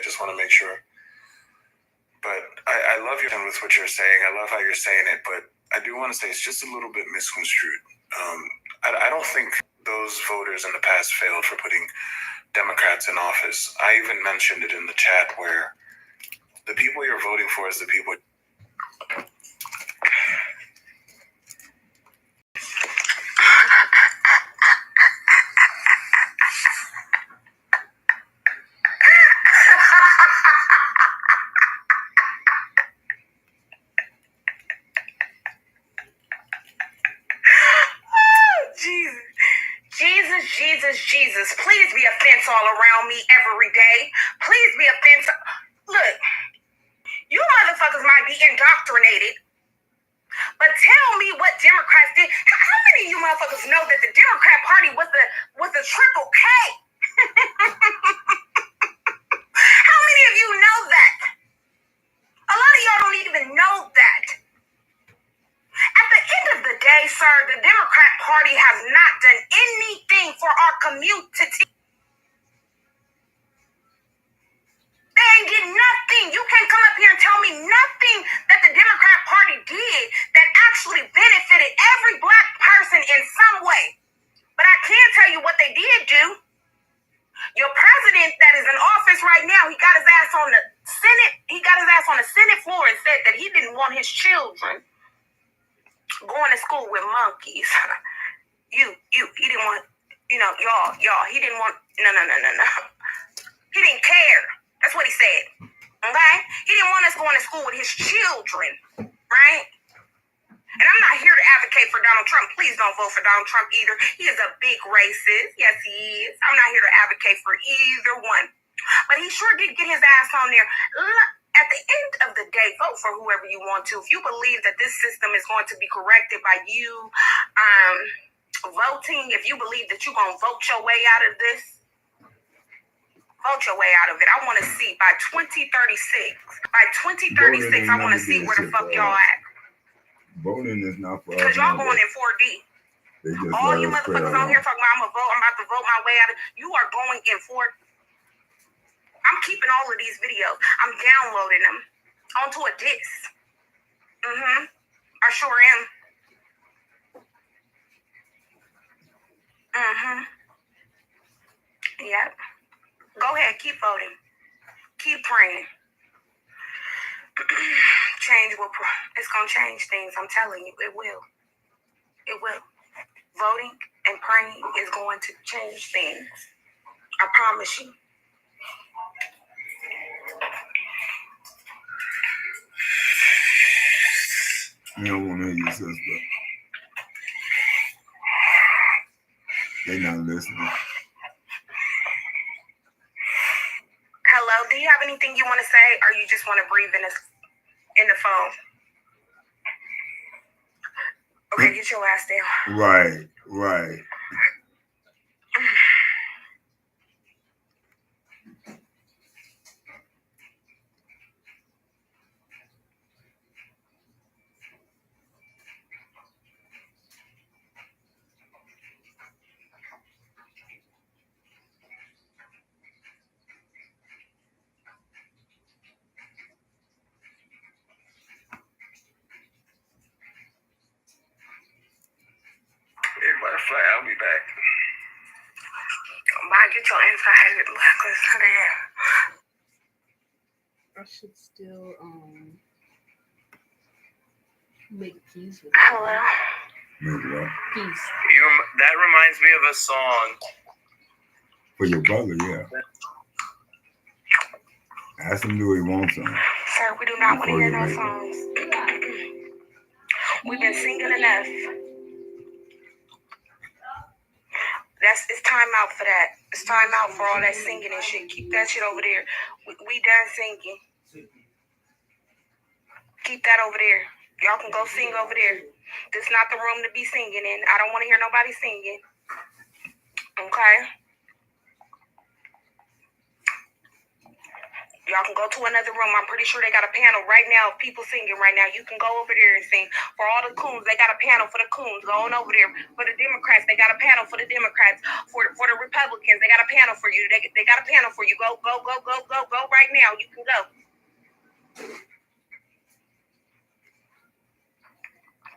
just want to make sure. But I love you with what you're saying. I love how you're saying it, but I do want to say it's just a little bit misconstrued. I don't think those voters in the past failed for putting Democrats in office. I even mentioned it in the chat where the people you're voting for is the people. Jesus, please be a fence all around me every day. Please be a fence. Look, you motherfuckers might be indoctrinated, but tell me what Democrats did. How many of you motherfuckers know that the Democrat Party was the triple K? How many of you know that? A lot of y'all don't even know that. At the end of the day, sir, the Democrat Party has not done anything for our community. They ain't did nothing. You can't come up here and tell me nothing that the Democrat Party did that actually benefited every black person in some way. But I can tell you what they did do. Your president that is in office right now, he got his ass on the Senate. He got his ass on the Senate floor and said that he didn't want his children going to school with monkeys. He didn't want, y'all, he didn't want, no. He didn't care. That's what he said. Okay? He didn't want us going to school with his children, right? And I'm not here to advocate for Donald Trump. Please don't vote for Donald Trump either. He is a big racist. Yes, he is. I'm not here to advocate for either one. But he sure did get his ass on there. At the end of the day, vote for whoever you want to. If you believe that this system is going to be corrected by you voting, if you believe that you're going to vote your way out of this, vote your way out of it. I want to see by 2036. By 2036, I want to see where the fuck y'all at. Voting is not for us. Because y'all going in 4D. All you motherfuckers on here talking about I'm about to vote my way out of it. You are going in 4D. I'm keeping all of these videos. I'm downloading them onto a disc. I sure am. Yep. Go ahead, keep voting. Keep praying. It's going to change things. I'm telling you, it will. It will. Voting and praying is going to change things. I promise you. I don't want to hear your sister. They're not listening. Hello, do you have anything you want to say, or you just want to breathe in the phone? Okay, get your ass down. Right. Butterfly, I'll be back. Bye, get your inside blackness there. I should still make peace with Hello. Peace. That reminds me of a song. For your brother, yeah. Ask him do he wants some. Sir, we do not want to hear no songs. We've been singing enough. It's time out for that. It's time out for all that singing and shit. Keep that shit over there. We done singing. Keep that over there. Y'all can go sing over there. This is not the room to be singing in. I don't want to hear nobody singing. Okay? Y'all can go to another room. I'm pretty sure they got a panel right now of people singing right now. You can go over there and sing. For all the coons, they got a panel for the coons. Go on over there. For the Democrats, they got a panel for the Democrats. For the Republicans, they got a panel for you. They got a panel for you. Go right now. You can go.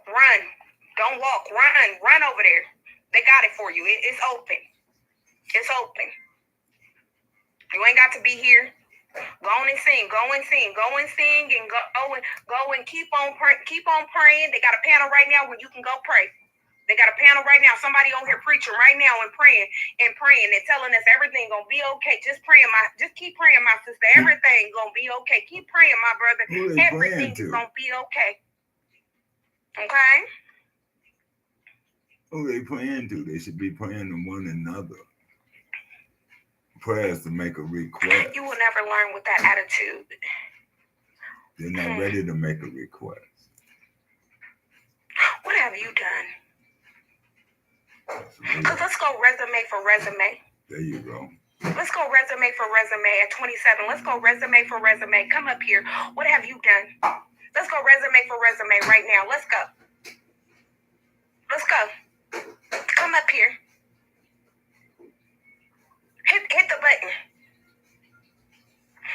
Run. Don't walk. Run over there. They got it for you. It's open. It's open. You ain't got to be here. Go on and sing. Go and sing. Go and sing and go and keep on praying. They got a panel right now where you can go pray. They got a panel right now. Somebody on here preaching right now and praying and telling us everything gonna be okay. Just keep praying, my sister. Everything gonna be okay. Keep praying, my brother. Who they Everything's praying to? gonna be okay. Okay? Who they praying to? They should be praying to one another. Prayers to make a request. You will never learn with that attitude. They're not ready to make a request. What have you done? Because let's go resume for resume. There you go. Let's go resume for resume at 27. Let's go resume for resume. Come up here. What have you done? Let's go resume for resume right now. Let's go. Let's go. Come up here. Hit the button.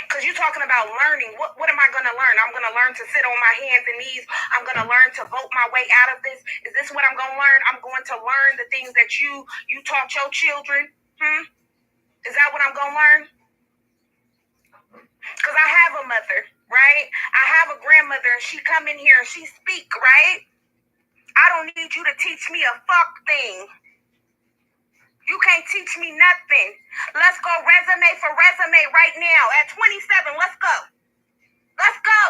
Because you're talking about learning. What am I going to learn? I'm going to learn to sit on my hands and knees. I'm going to learn to vote my way out of this. Is this what I'm going to learn? I'm going to learn the things that you taught your children. Is that what I'm going to learn? Because I have a mother, right? I have a grandmother, and she come in here and she speak, right? I don't need you to teach me a fuck thing. You can't teach me nothing. Let's go resume for resume right now. At 27, let's go. Let's go.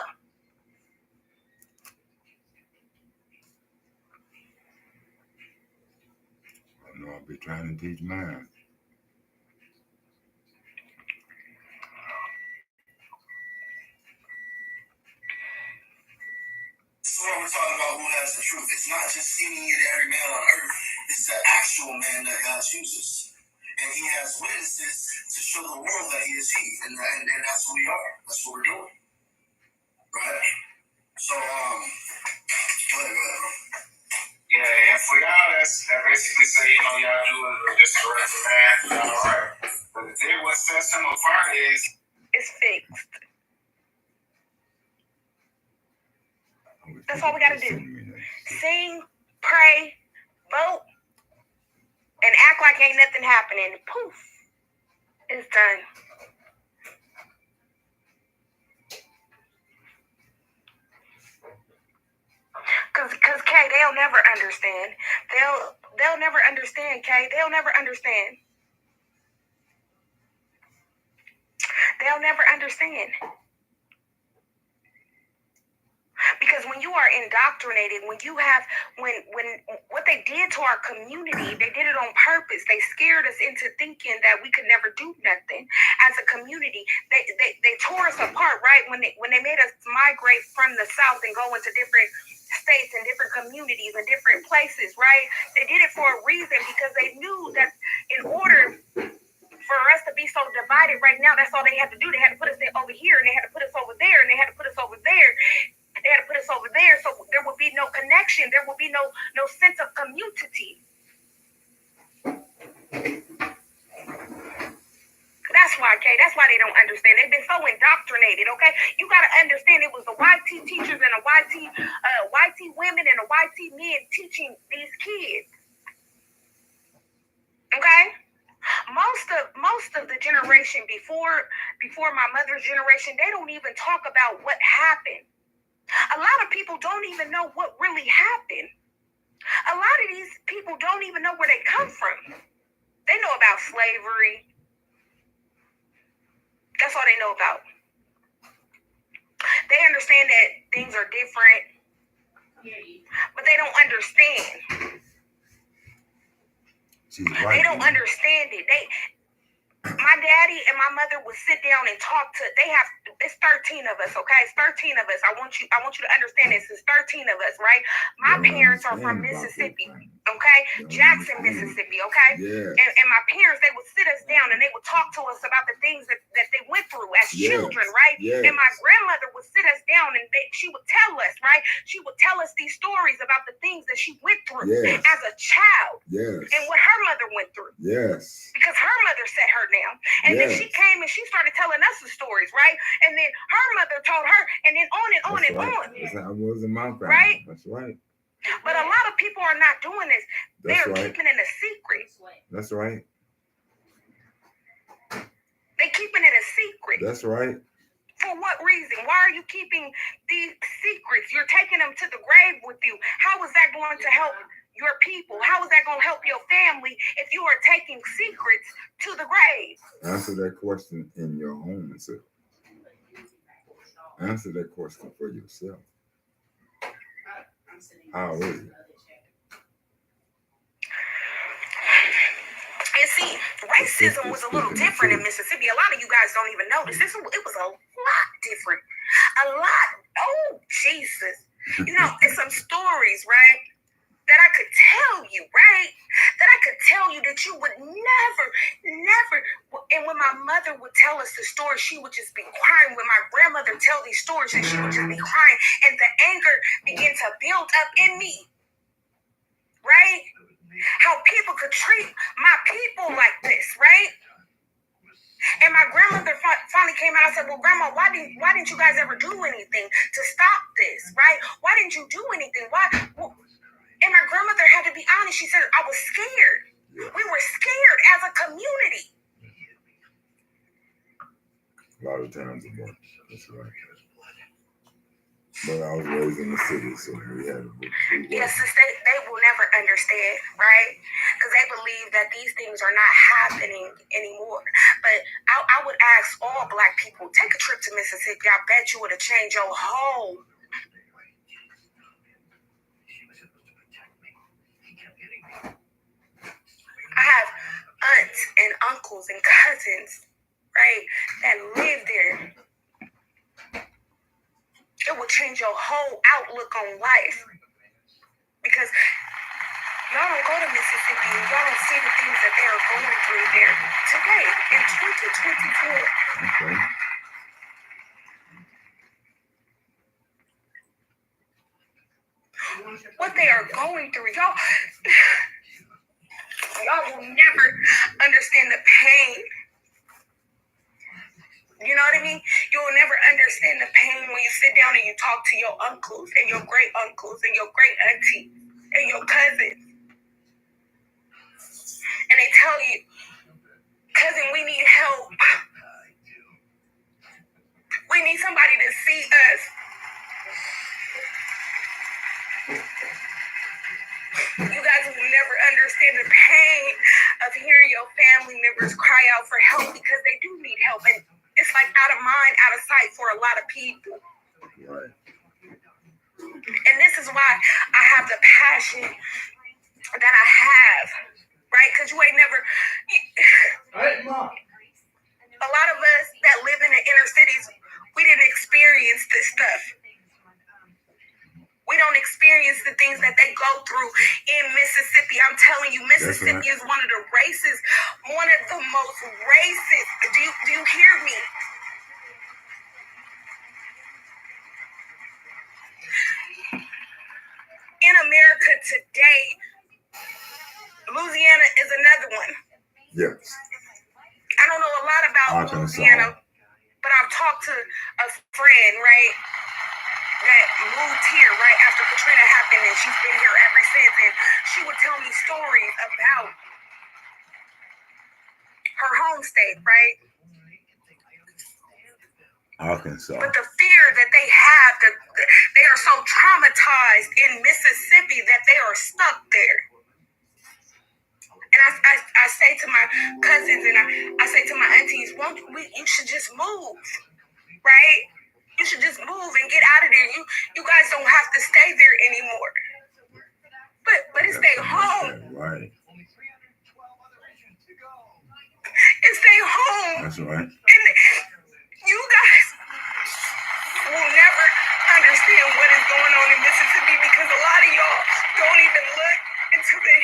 I know I'll be trying to teach mine. This is what we're talking about, who has the truth. It's not just any and every man on earth. It's the actual man that God chooses. And he has witnesses to show the world that he is he. And that's who we are. That's what we're doing. Right? So, go ahead, bro. Yeah, and for y'all, that basically say, y'all do it just the rest of man. All right. But then what sets him apart is It's fixed. That's all we gotta do. Sing, pray, vote, and act like ain't nothing happening. Poof. It's done. Cause Kay, they'll never understand. They'll never understand, Kay. They'll never understand. They'll never understand. Because when you are indoctrinated, when what they did to our community, they did it on purpose. They scared us into thinking that we could never do nothing as a community. They tore us apart, right? When they made us migrate from the South and go into different states and different communities and different places, right? They did it for a reason, because they knew that in order for us to be so divided right now, that's all they had to do. They had to put us over here, and they had to put us over there, and they had to put us over there. They had to put us over there, so there would be no connection. There would be no sense of community. That's why, Kay. That's why they don't understand. They've been so indoctrinated, okay? You got to understand, it was the YT teachers and the YT women and the YT men teaching these kids. Okay? Most of the generation before my mother's generation, they don't even talk about what happened. A lot of people don't even know what really happened. A lot of these people don't even know where they come from. They know about slavery. That's all they know about. They understand that things are different, but they don't understand. They don't understand it. My daddy and my mother would sit down and talk to. It's 13 of us, okay? It's 13 of us. I want you to understand this. It's 13 of us, right? My parents are from Mississippi. okay? Don't Jackson, understand. Mississippi, okay? Yes. And my parents, they would sit us down and they would talk to us about the things that they went through as Yes. children, right? Yes. And my grandmother would sit us down and she would tell us, right? She would tell us these stories about the things that she went through Yes. as a child Yes. and what her mother went through. Yes. Because her mother set her down. And then she Yes. came and she started telling us the stories, right? And then her mother told her, and then on and on That's and right. on. That's how it was in my family. Right? That's right. But a lot of people are not doing this. That's They're right. keeping it a secret. That's right. They're keeping it a secret. That's right. For what reason? Why are you keeping these secrets? You're taking them to the grave with you. How is that going to help your people? How is that going to help your family if you are taking secrets to the grave? Answer that question in your own self. Answer that question for yourself. How is it? And see, racism was a little different in Mississippi. A lot of you guys don't even notice. It was a lot different. A lot. Oh, Jesus. You know, it's some stories, right? That I could tell you, right? That I could tell you that you would never. And when my mother would tell us the story, she would just be crying. When my grandmother tell these stories, and she would just be crying. And the anger began to build up in me, right? How people could treat my people like this, right? And my grandmother finally came out and said, well, Grandma, why didn't you guys ever do anything to stop this, right? Why didn't you do anything? Why? Well, and my grandmother had to be honest. She said, I was scared. Yeah. We were scared as a community. A lot of times a bunch. That's right. But I was raised in the city, so we had a big Yes, they will never understand, right? Because they believe that these things are not happening anymore. But I would ask all Black people, take a trip to Mississippi. I bet you would have changed your whole. I have aunts and uncles and cousins, right, that live there. It will change your whole outlook on life. Because y'all don't go to Mississippi and y'all don't see the things that they are going through there today in 2024. Okay. What they are going through, y'all will never understand the pain. You know what I mean? You will never understand the pain when you sit down and you talk to your uncles and your great uncles and your great auntie and your cousins. And they tell you, cousin, we need help. We need somebody to see us. You guys will never understand the pain of hearing your family members cry out for help because they do need help. And it's like out of mind, out of sight for a lot of people. Right. And this is why I have the passion that I have, right? Because you ain't never. A lot of us that live in the inner cities, we didn't experience this stuff. We don't experience the things that they go through in Mississippi. I'm telling you, Mississippi is one of the most racist. Do you hear me? In America today, Louisiana is another one. Yes. I don't know a lot about Arkansas. Louisiana, but I've talked to a friend, right, that moved here right after Katrina happened, and she's been here ever since, and she would tell me stories about her home state, right? Arkansas. But the fear that they have, they are so traumatized in Mississippi that they are stuck there. And I say to my cousins and I say to my aunties, you should just move, right? You should just move and get out of there. You guys don't have to stay there anymore. But it's stay home. Right. It's stay home. That's right. And you guys will never understand what is going on in Mississippi because a lot of y'all don't even look into the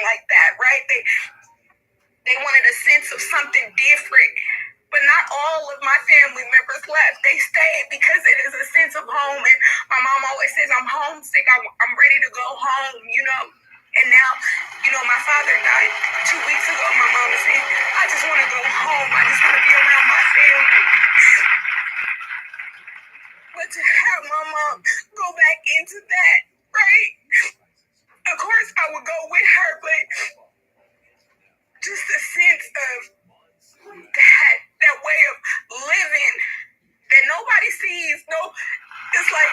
like that, right? They wanted a sense of something different. But not all of my family members left. They stayed because it is a sense of home. And my mom always says, I'm homesick. I'm ready to go home, you know. And now, you know, my father died 2 weeks ago. My mom is saying, I just want to go home. I just want to be around my family. But to have my mom go back into that, right? Of course, I would go with her, but just a sense of that way of living that nobody sees. No, it's like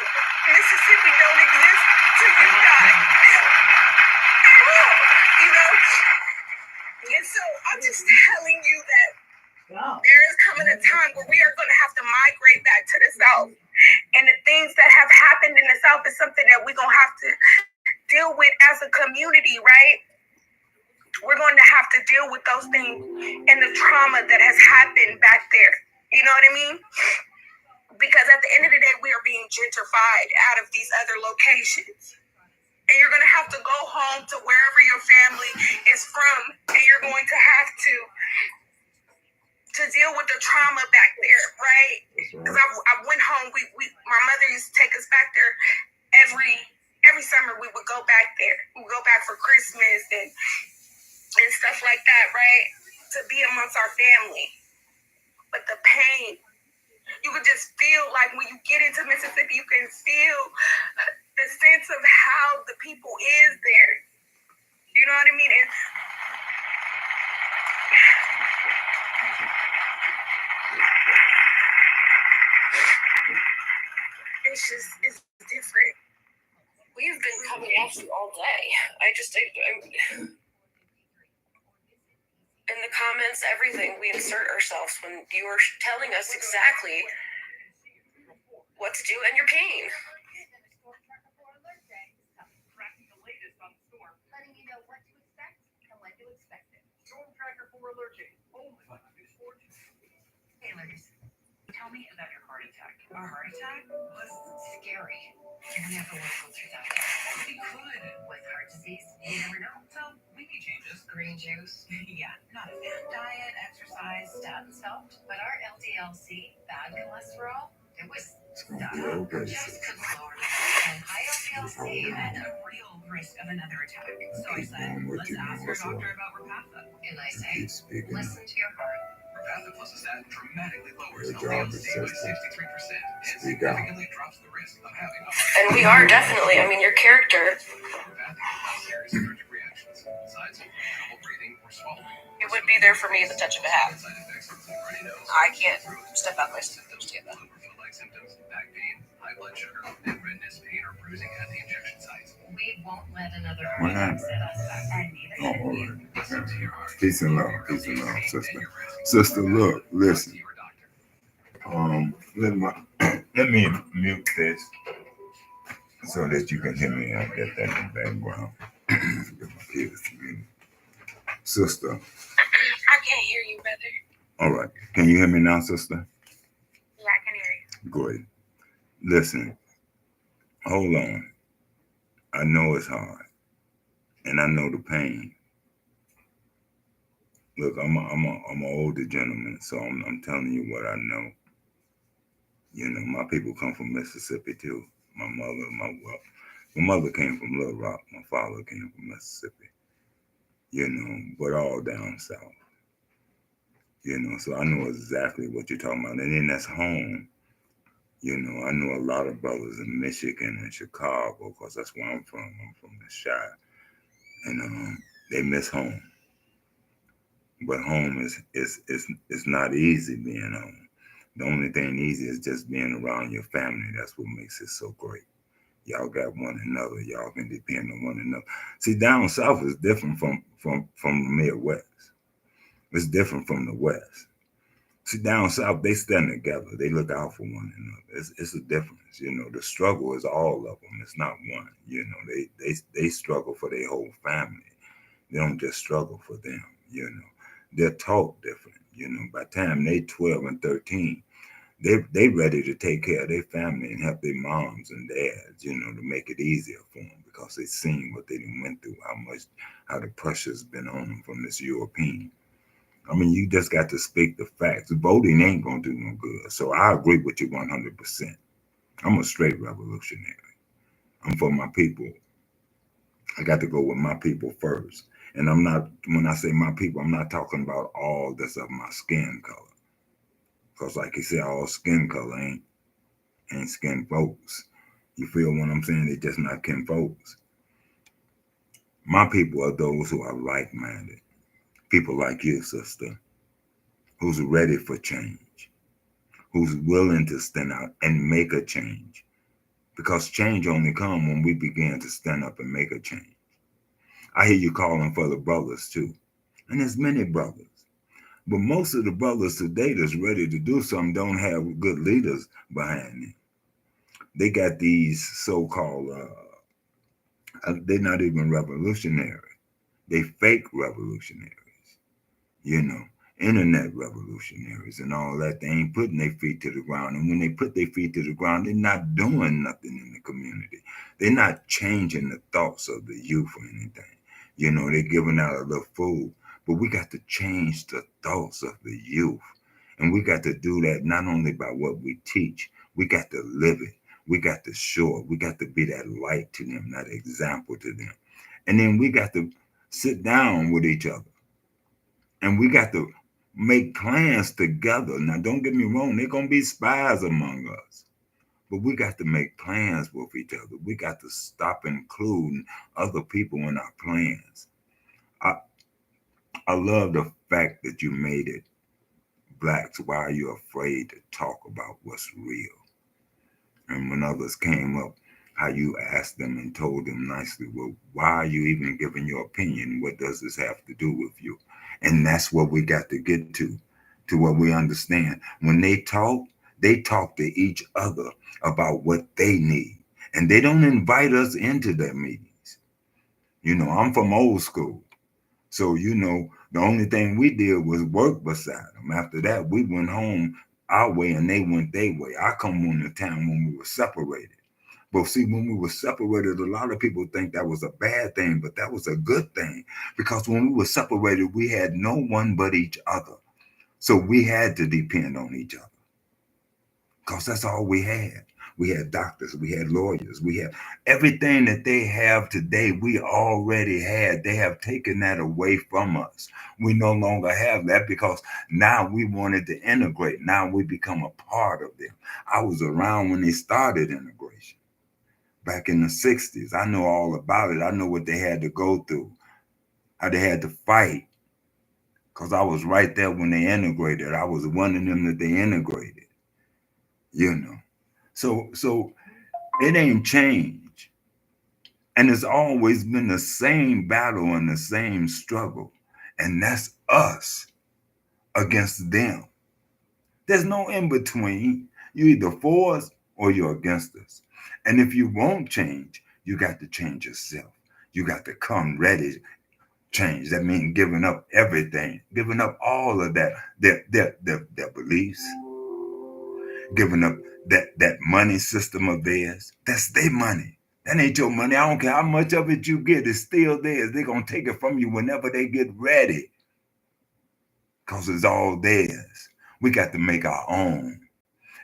Mississippi don't exist till you die. You know? And so I'm just telling you that there is coming a time where we are going to have to migrate back to the South. And the things that have happened in the South is something that we're going to have to deal with as a community, right? We're going to have to deal with those things and the trauma that has happened back there. You know what I mean? Because at the end of the day, we are being gentrified out of these other locations. And you're going to have to go home to wherever your family is from. And you're going to have to deal with the trauma back there, right? Because I went home. My mother used to take us back there every summer. We would go back there. We would go back for Christmas and stuff like that, right? To be amongst our family. But the pain, you could just feel like when you get into Mississippi, you can feel the sense of how the people is there. You know what I mean? And it's different. We've been coming at you all day. In the comments, everything, we insert ourselves when you are telling us exactly what to do and your pain. Letting you know what to expect and when to expect it. Storm Tracker 4 alerting. Only on News 4. Hey, ladies, tell me about your heart attack. A heart attack was scary. And we have to work through that. We could with heart disease. You never know. So we need changes. Green juice. Yeah, not a fan. Diet, exercise, statins helped. But our LDL-C, bad cholesterol, it was stuck. Just couldn't lower it. And high LDL-C meant a real risk of another attack. So I said, let's ask our doctor about Repatha. And I say, listen to your heart. Repatha plus a statin dramatically lowers LDL-C by 63% and significantly drops the risk of having a heart. And we are definitely, your character, it would be there for me at the touch of a hat. I can't step out my symptoms to get that. Symptoms, back pain, high blood sugar, and redness, pain, or bruising at the injection sites. We won't let another heart attack set us back. And neither should you. Listen to your heart. Peace and love, sister. Sister, look, listen. Let me mute this so that you can hear me. I get that in the background. Get my kids to me. Sister. I can't hear you, brother. All right. Can you hear me now, sister? Yeah, I can hear you. Good. Listen. Hold on. I know it's hard. And I know the pain. Look, I'm an older gentleman, so I'm telling you what I know. You know, my people come from Mississippi too. My mother came from Little Rock. My father came from Mississippi. You know, but all down south. You know, so I know exactly what you're talking about. And then that's home. You know, I know a lot of brothers in Michigan and Chicago, because that's where I'm from. I'm from the Chi. And they miss home. But home is not easy being home. The only thing easy is just being around your family. That's what makes it so great. Y'all got one another. Y'all can depend on one another. See, down south is different from the Midwest. It's different from the West. See, down south, they stand together. They look out for one another. It's a difference. You know, the struggle is all of them. It's not one. You know, they struggle for their whole family. They don't just struggle for them. You know, they're taught different. You know, by the time they 12 and 13, They ready to take care of their family and help their moms and dads, you know, to make it easier for them because they seen what they done went through, how the pressure's been on them from this European. I mean, you just got to speak the facts. Voting ain't gonna do no good. So I agree with you 100%. I'm a straight revolutionary. I'm for my people. I got to go with my people first. And I'm not, when I say my people, I'm not talking about all that's of my skin color. Because like you said, all skin color ain't skin folks. You feel what I'm saying? They just not kin folks. My people are those who are like-minded. People like you, sister, who's ready for change, who's willing to stand out and make a change. Because change only comes when we begin to stand up and make a change. I hear you calling for the brothers too. And there's many brothers. But most of the brothers today that's ready to do something don't have good leaders behind them. They got these so-called, they're not even revolutionary. They fake revolutionaries, you know, internet revolutionaries and all that. They ain't putting their feet to the ground. And when they put their feet to the ground, they're not doing nothing in the community. They're not changing the thoughts of the youth or anything. You know, they're giving out a little food. But we got to change the thoughts of the youth. And we got to do that not only by what we teach, we got to live it. We got to show it. We got to be that light to them, that example to them. And then we got to sit down with each other. And we got to make plans together. Now, don't get me wrong, there going to be spies among us. But we got to make plans with each other. We got to stop including other people in our plans. I love the fact that you made it blacks. Why are you afraid to talk about what's real? And when others came up, how you asked them and told them nicely, well, why are you even giving your opinion? What does this have to do with you? And that's what we got to get to what we understand. When they talk to each other about what they need. And they don't invite us into their meetings. You know, I'm from old school. So, you know, the only thing we did was work beside them. After that, we went home our way and they went their way. I come on the time when we were separated. But see, when we were separated, a lot of people think that was a bad thing, but that was a good thing. Because when we were separated, we had no one but each other. So we had to depend on each other. Because that's all we had. We had doctors, we had lawyers, we had everything that they have today, we already had. They have taken that away from us. We no longer have that because now we wanted to integrate. Now we become a part of them. I was around when they started integration back in the 60s. I know all about it. I know what they had to go through, how they had to fight, because I was right there when they integrated. I was one of them that they integrated, you know. So it ain't changed. And it's always been the same battle and the same struggle. And that's us against them. There's no in between. You're either for us or you're against us. And if you won't change, you got to change yourself. You got to come ready to change. That means giving up everything, giving up all of that, their beliefs, giving up that money system of theirs. That's their money. That ain't your money. I don't care how much of it you get. It's still theirs. They're going to take it from you whenever they get ready. Because it's all theirs. We got to make our own.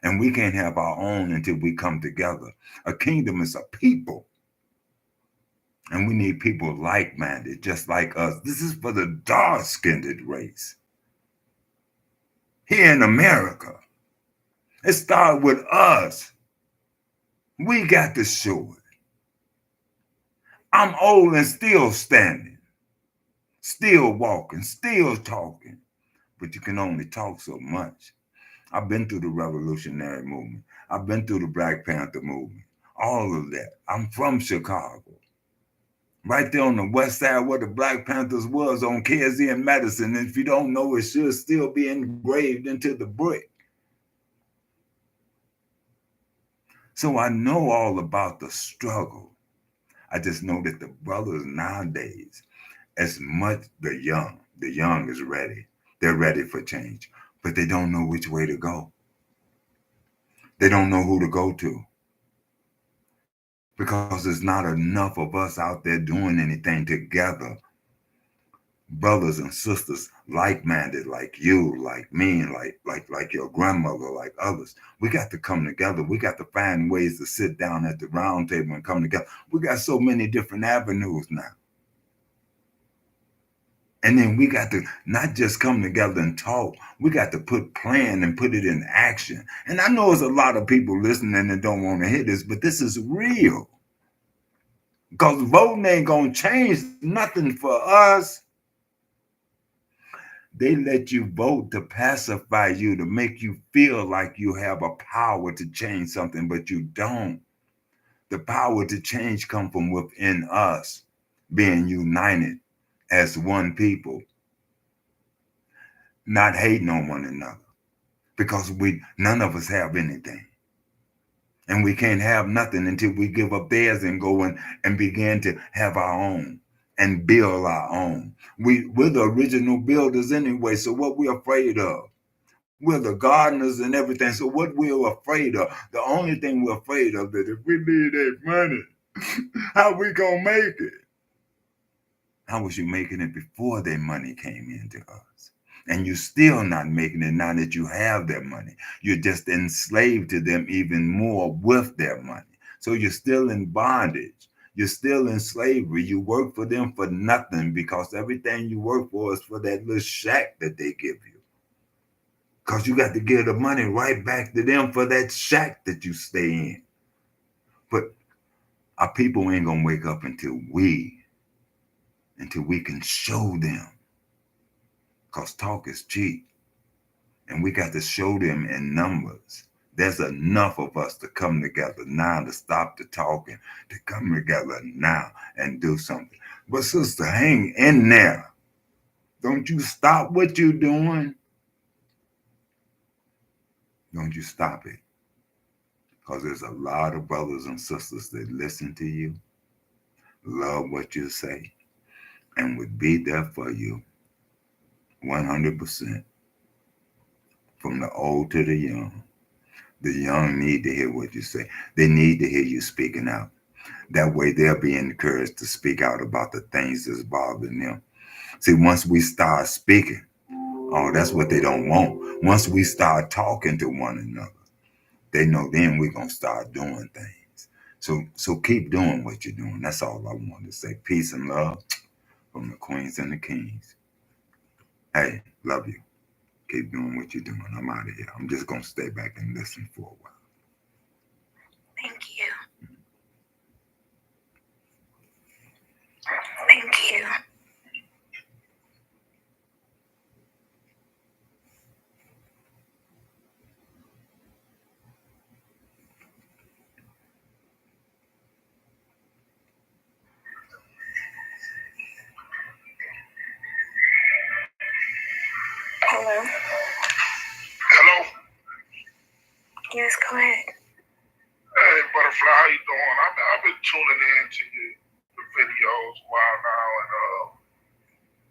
And we can't have our own until we come together. A kingdom is a people. And we need people like-minded, just like us. This is for the dark-skinned race. Here in America. It started with us. We got to show it. I'm old and still standing, still walking, still talking. But you can only talk so much. I've been through the revolutionary movement. I've been through the Black Panther movement. All of that. I'm from Chicago. Right there on the west side where the Black Panthers was on Kersey and Madison. And if you don't know, it should still be engraved into the brick. So I know all about the struggle. I just know that the brothers nowadays, as much the young is ready. They're ready for change, but they don't know which way to go. They don't know who to go to because there's not enough of us out there doing anything together. Brothers and sisters, like-minded, like you, like me, like your grandmother, like others. We got to come together. We got to find ways to sit down at the round table and come together. We got so many different avenues now. And then we got to not just come together and talk. We got to plan and put it in action. And I know there's a lot of people listening that don't want to hear this, but this is real. Because voting ain't going to change nothing for us. They let you vote to pacify you, to make you feel like you have a power to change something, but you don't. The power to change comes from within us, being united as one people, not hating on one another, because none of us have anything. And we can't have nothing until we give up theirs and go and begin to have our own and build our own. We're the original builders anyway, so what we're afraid of? We're the gardeners and everything, so what we're afraid of? The only thing we're afraid of is if we need that money, how we gonna make it? How was you making it before that money came into us? And you're still not making it now that you have their money. You're just enslaved to them even more with their money. So you're still in bondage. You're still in slavery. You work for them for nothing because everything you work for is for that little shack that they give you. Because you got to give the money right back to them for that shack that you stay in. But our people ain't going to wake up until we can show them. Because talk is cheap. And we got to show them in numbers. There's enough of us to come together now, to stop the talking, to come together now and do something. But sister, hang in there. Don't you stop what you're doing. Don't you stop it. Because there's a lot of brothers and sisters that listen to you, love what you say, and would be there for you 100%. From the old to the young. The young need to hear what you say. They need to hear you speaking out. That way they'll be encouraged to speak out about the things that's bothering them. See, once we start speaking, that's what they don't want. Once we start talking to one another, they know then we're going to start doing things. So keep doing what you're doing. That's all I wanted to say. Peace and love from the queens and the kings. Hey, love you. Keep doing what you're doing. I'm out of here. I'm just going to stay back and listen for a while. Thank you. Thank you. Hello? Hello? Yes, go ahead. Hey, Butterfly, how you doing? I've been tuning in to the videos a while now, and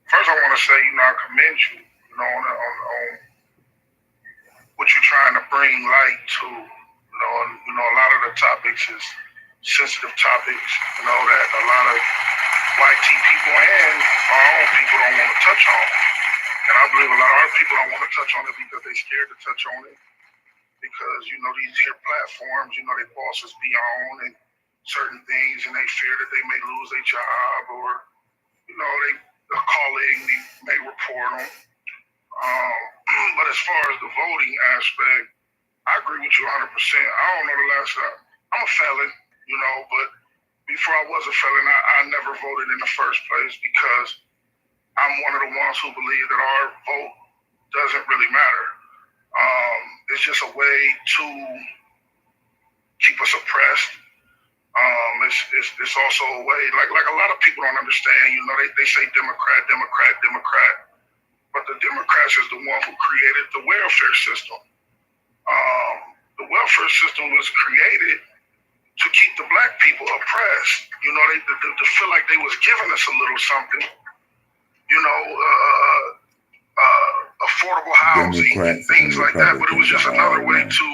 first I want to say, I commend you, on what you're trying to bring light to, and, a lot of the topics is sensitive topics, that a lot of YT people and our own people don't want to touch on. And I believe a lot of our people don't want to touch on it because they're scared to touch on it. Because, these here platforms, they bosses be on and certain things, and they fear that they may lose their job, or, a colleague may report them. But as far as the voting aspect, I agree with you 100%. I don't know the last time. I'm a felon, but before I was a felon, I never voted in the first place because I'm one of the ones who believe that our vote doesn't really matter. It's just a way to keep us oppressed. It's also a way, like a lot of people don't understand, they say Democrat, but the Democrats is the one who created the welfare system. The welfare system was created to keep the black people oppressed. They feel like they was giving us a little something. Affordable housing, things like that. But it was just another way to,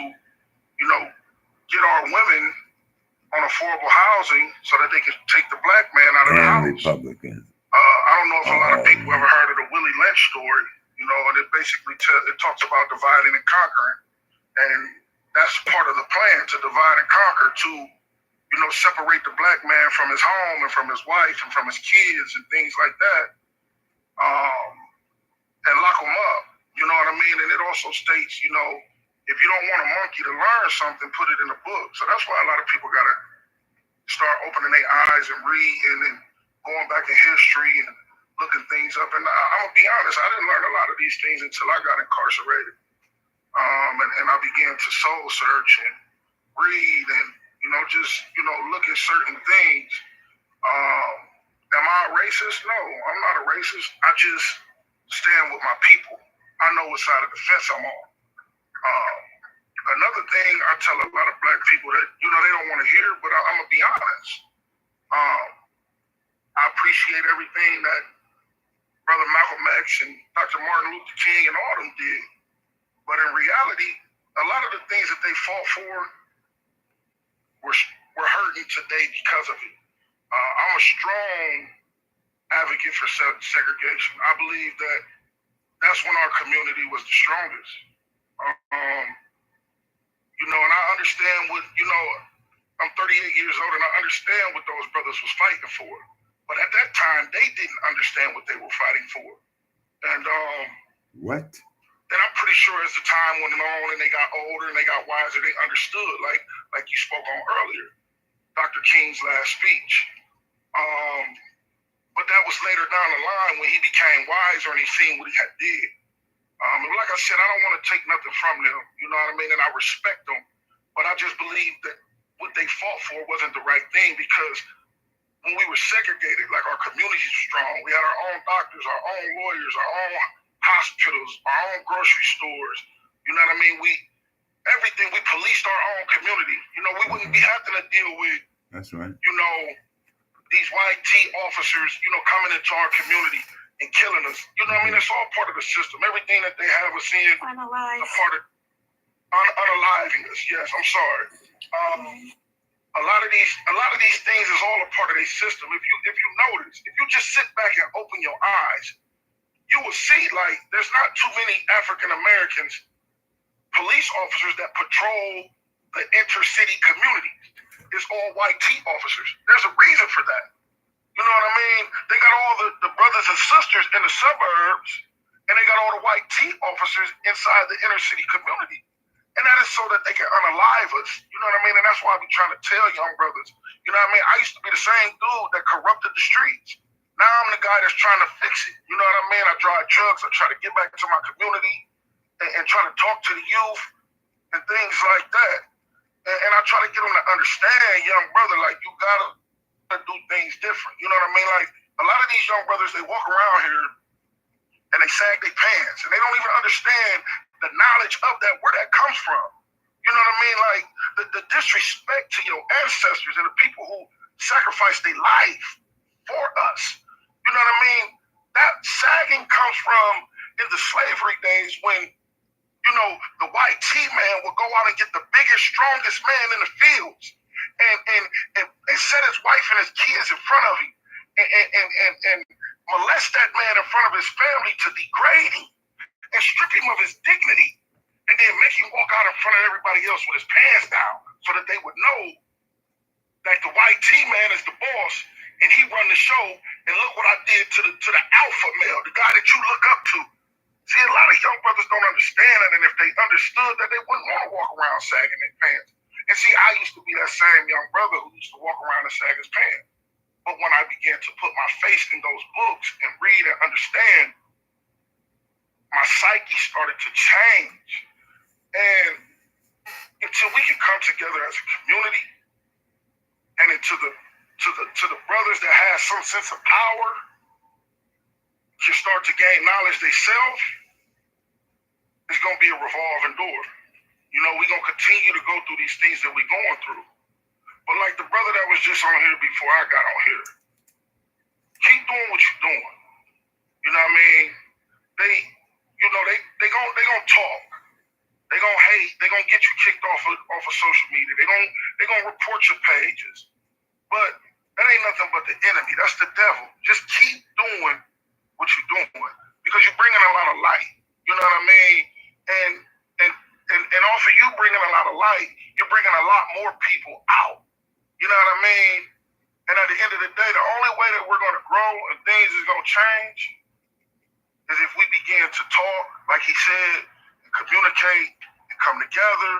housing so that they could take the black man out of the And house. Republicans. I don't know if a lot of people Oh. ever heard of the Willie Lynch story, you know, and it basically it talks about dividing and conquering. And that's part of the plan, to divide and conquer, to, you know, separate the black man from his home and from his wife and from his kids and things like that, and lock him up. You know what I mean? And it also states, you know, if you don't want a monkey to learn something, put it in a book. So that's why a lot of people got to start opening their eyes and reading and going back in history and looking things up. And I'm going to be honest, I didn't learn a lot of these things until I got incarcerated. And I began to soul search and read and, you know, just, you know, look at certain things. Am I a racist? No, I'm not a racist. I just stand with my people. I know what side of the fence I'm on. Another thing I tell a lot of black people that, you know, they don't want to hear, but I'm going to be honest. I appreciate everything that Brother Malcolm X and Dr. Martin Luther King and all them did. But in reality, a lot of the things that they fought for were hurting today because of it. I'm a strong advocate for segregation. I believe that that's when our community was the strongest. You know, and I understand what, you know, I'm 38 years old and I understand what those brothers was fighting for. But at that time, they didn't understand what they were fighting for. And What? then I'm pretty sure as the time went on and they got older and they got wiser, they understood, like you spoke on earlier, Dr. King's last speech. But that was later down the line when he became wiser and he seen what he had did. And like I said, I don't want to take nothing from them, you know what I mean? And I respect them. But I just believe that what they fought for wasn't the right thing, because when we were segregated, like our community was strong. We had our own doctors, our own lawyers, our own hospitals, our own grocery stores. You know what I mean? We policed our own community. You know, we wouldn't be having to deal with, That's right. you know, these white tee officers, you know, coming into our community and killing us. You know what I mean? It's all part of the system. Everything that they have us in, a part of unaliving us. Yes, I'm sorry. A lot of these things is all a part of their system. If you notice, if you just sit back and open your eyes, you will see, like, there's not too many African Americans, police officers that patrol the intercity community. It's all white tee officers. There's a reason for that. You know what I mean? They got all the brothers and sisters in the suburbs, and they got all the white tee officers inside the inner city community. And that is so that they can unalive us. You know what I mean? And that's why I be trying to tell young brothers. You know what I mean? I used to be the same dude that corrupted the streets. Now I'm the guy that's trying to fix it. You know what I mean? I drive trucks. I try to get back to my community and try to talk to the youth and things like that. And I try to get them to understand, young brother, like, you gotta do things different. You know what I mean? Like, a lot of these young brothers, they walk around here and they sag their pants and they don't even understand the knowledge of that, where that comes from. You know what I mean? Like, the disrespect to your ancestors and the people who sacrificed their life for us. You know what I mean? That sagging comes from in the slavery days when, you know, the white tee man would go out and get the biggest, strongest man in the fields and set his wife and his kids in front of him and molest that man in front of his family to degrade him and strip him of his dignity, and then make him walk out in front of everybody else with his pants down so that they would know that the white tee man is the boss and he run the show, and look what I did to the alpha male, the guy that you look up to. See, a lot of young brothers don't understand that, and if they understood that, they wouldn't want to walk around sagging their pants. And see, I used to be that same young brother who used to walk around and sag his pants. But when I began to put my face in those books and read and understand, my psyche started to change. And until we can come together as a community, and to the brothers that have some sense of power can start to gain knowledge themselves, it's going to be a revolving door. You know, we're going to continue to go through these things that we're going through. But like the brother that was just on here before I got on here, keep doing what you're doing. You know what I mean? They gonna talk. They gonna hate. They gonna get you kicked off of social media. They gonna report your pages. But that ain't nothing but the enemy. That's the devil. Just keep doing what you're doing because you're bringing a lot of light. You know what I mean? And off of you bringing a lot of light, you're bringing a lot more people out. You know what I mean? And at the end of the day, the only way that we're going to grow and things is going to change is if we begin to talk, like he said, and communicate and come together,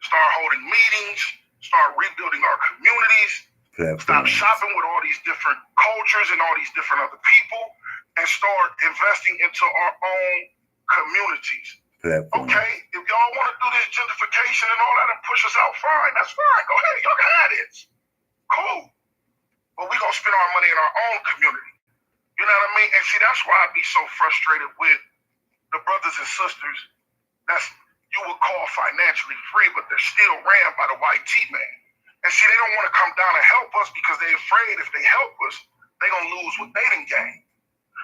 start holding meetings, start rebuilding our communities, stop shopping with all these different cultures and all these different other people, and start investing into our own communities. Okay, if y'all want to do this gentrification and all that and push us out, fine, that's fine. Go ahead, y'all can have it. Cool. But we're going to spend our money in our own community. You know what I mean? And see, that's why I be so frustrated with the brothers and sisters that's you would call financially free, but they're still ran by the white T-man. And see, they don't want to come down and help us because they're afraid if they help us, they're going to lose what they done gained.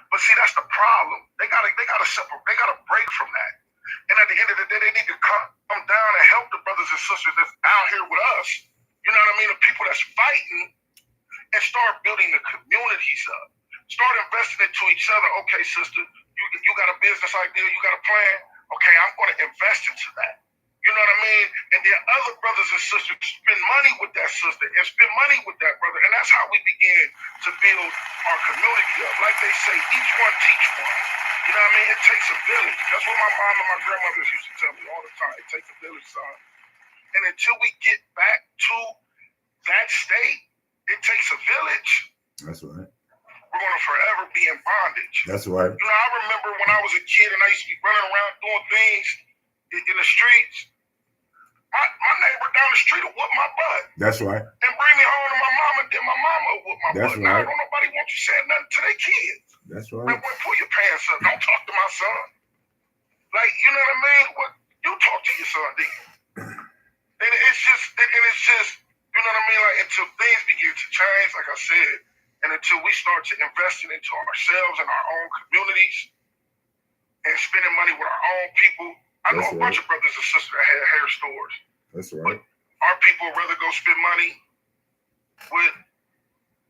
But see, that's the problem. They gotta separate, they gotta break from that. And at the end of the day, they need to come down and help the brothers and sisters that's out here with us. You know what I mean? The people that's fighting, and start building the communities up. Start investing into each other. Okay, sister, you got a business idea, you got a plan. Okay, I'm going to invest into that. You know what I mean? And then other brothers and sisters spend money with that sister and spend money with that brother. And that's how we begin to build our community up. Like they say, each one teach one. You know what I mean? It takes a village. That's what my mom and my grandmothers used to tell me all the time. It takes a village, son. And until we get back to that state, it takes a village. That's right. We're going to forever be in bondage. That's right. You know, I remember when I was a kid and I used to be running around doing things in the streets. My neighbor down the street would whoop my butt. That's right. And bring me home to my mama, then my mama would whoop my butt. Right. Now, don't nobody want you saying nothing to their kids. That's right. Man, boy, pull your pants up. Don't talk to my son. Like, you know what I mean? What you talk to your son, then. And it's just, you know what I mean? Like, until things begin to change, like I said, and until we start to invest into ourselves and our own communities and spending money with our own people. I know a bunch of brothers and sisters that had hair stores. That's right. But our people would rather go spend money with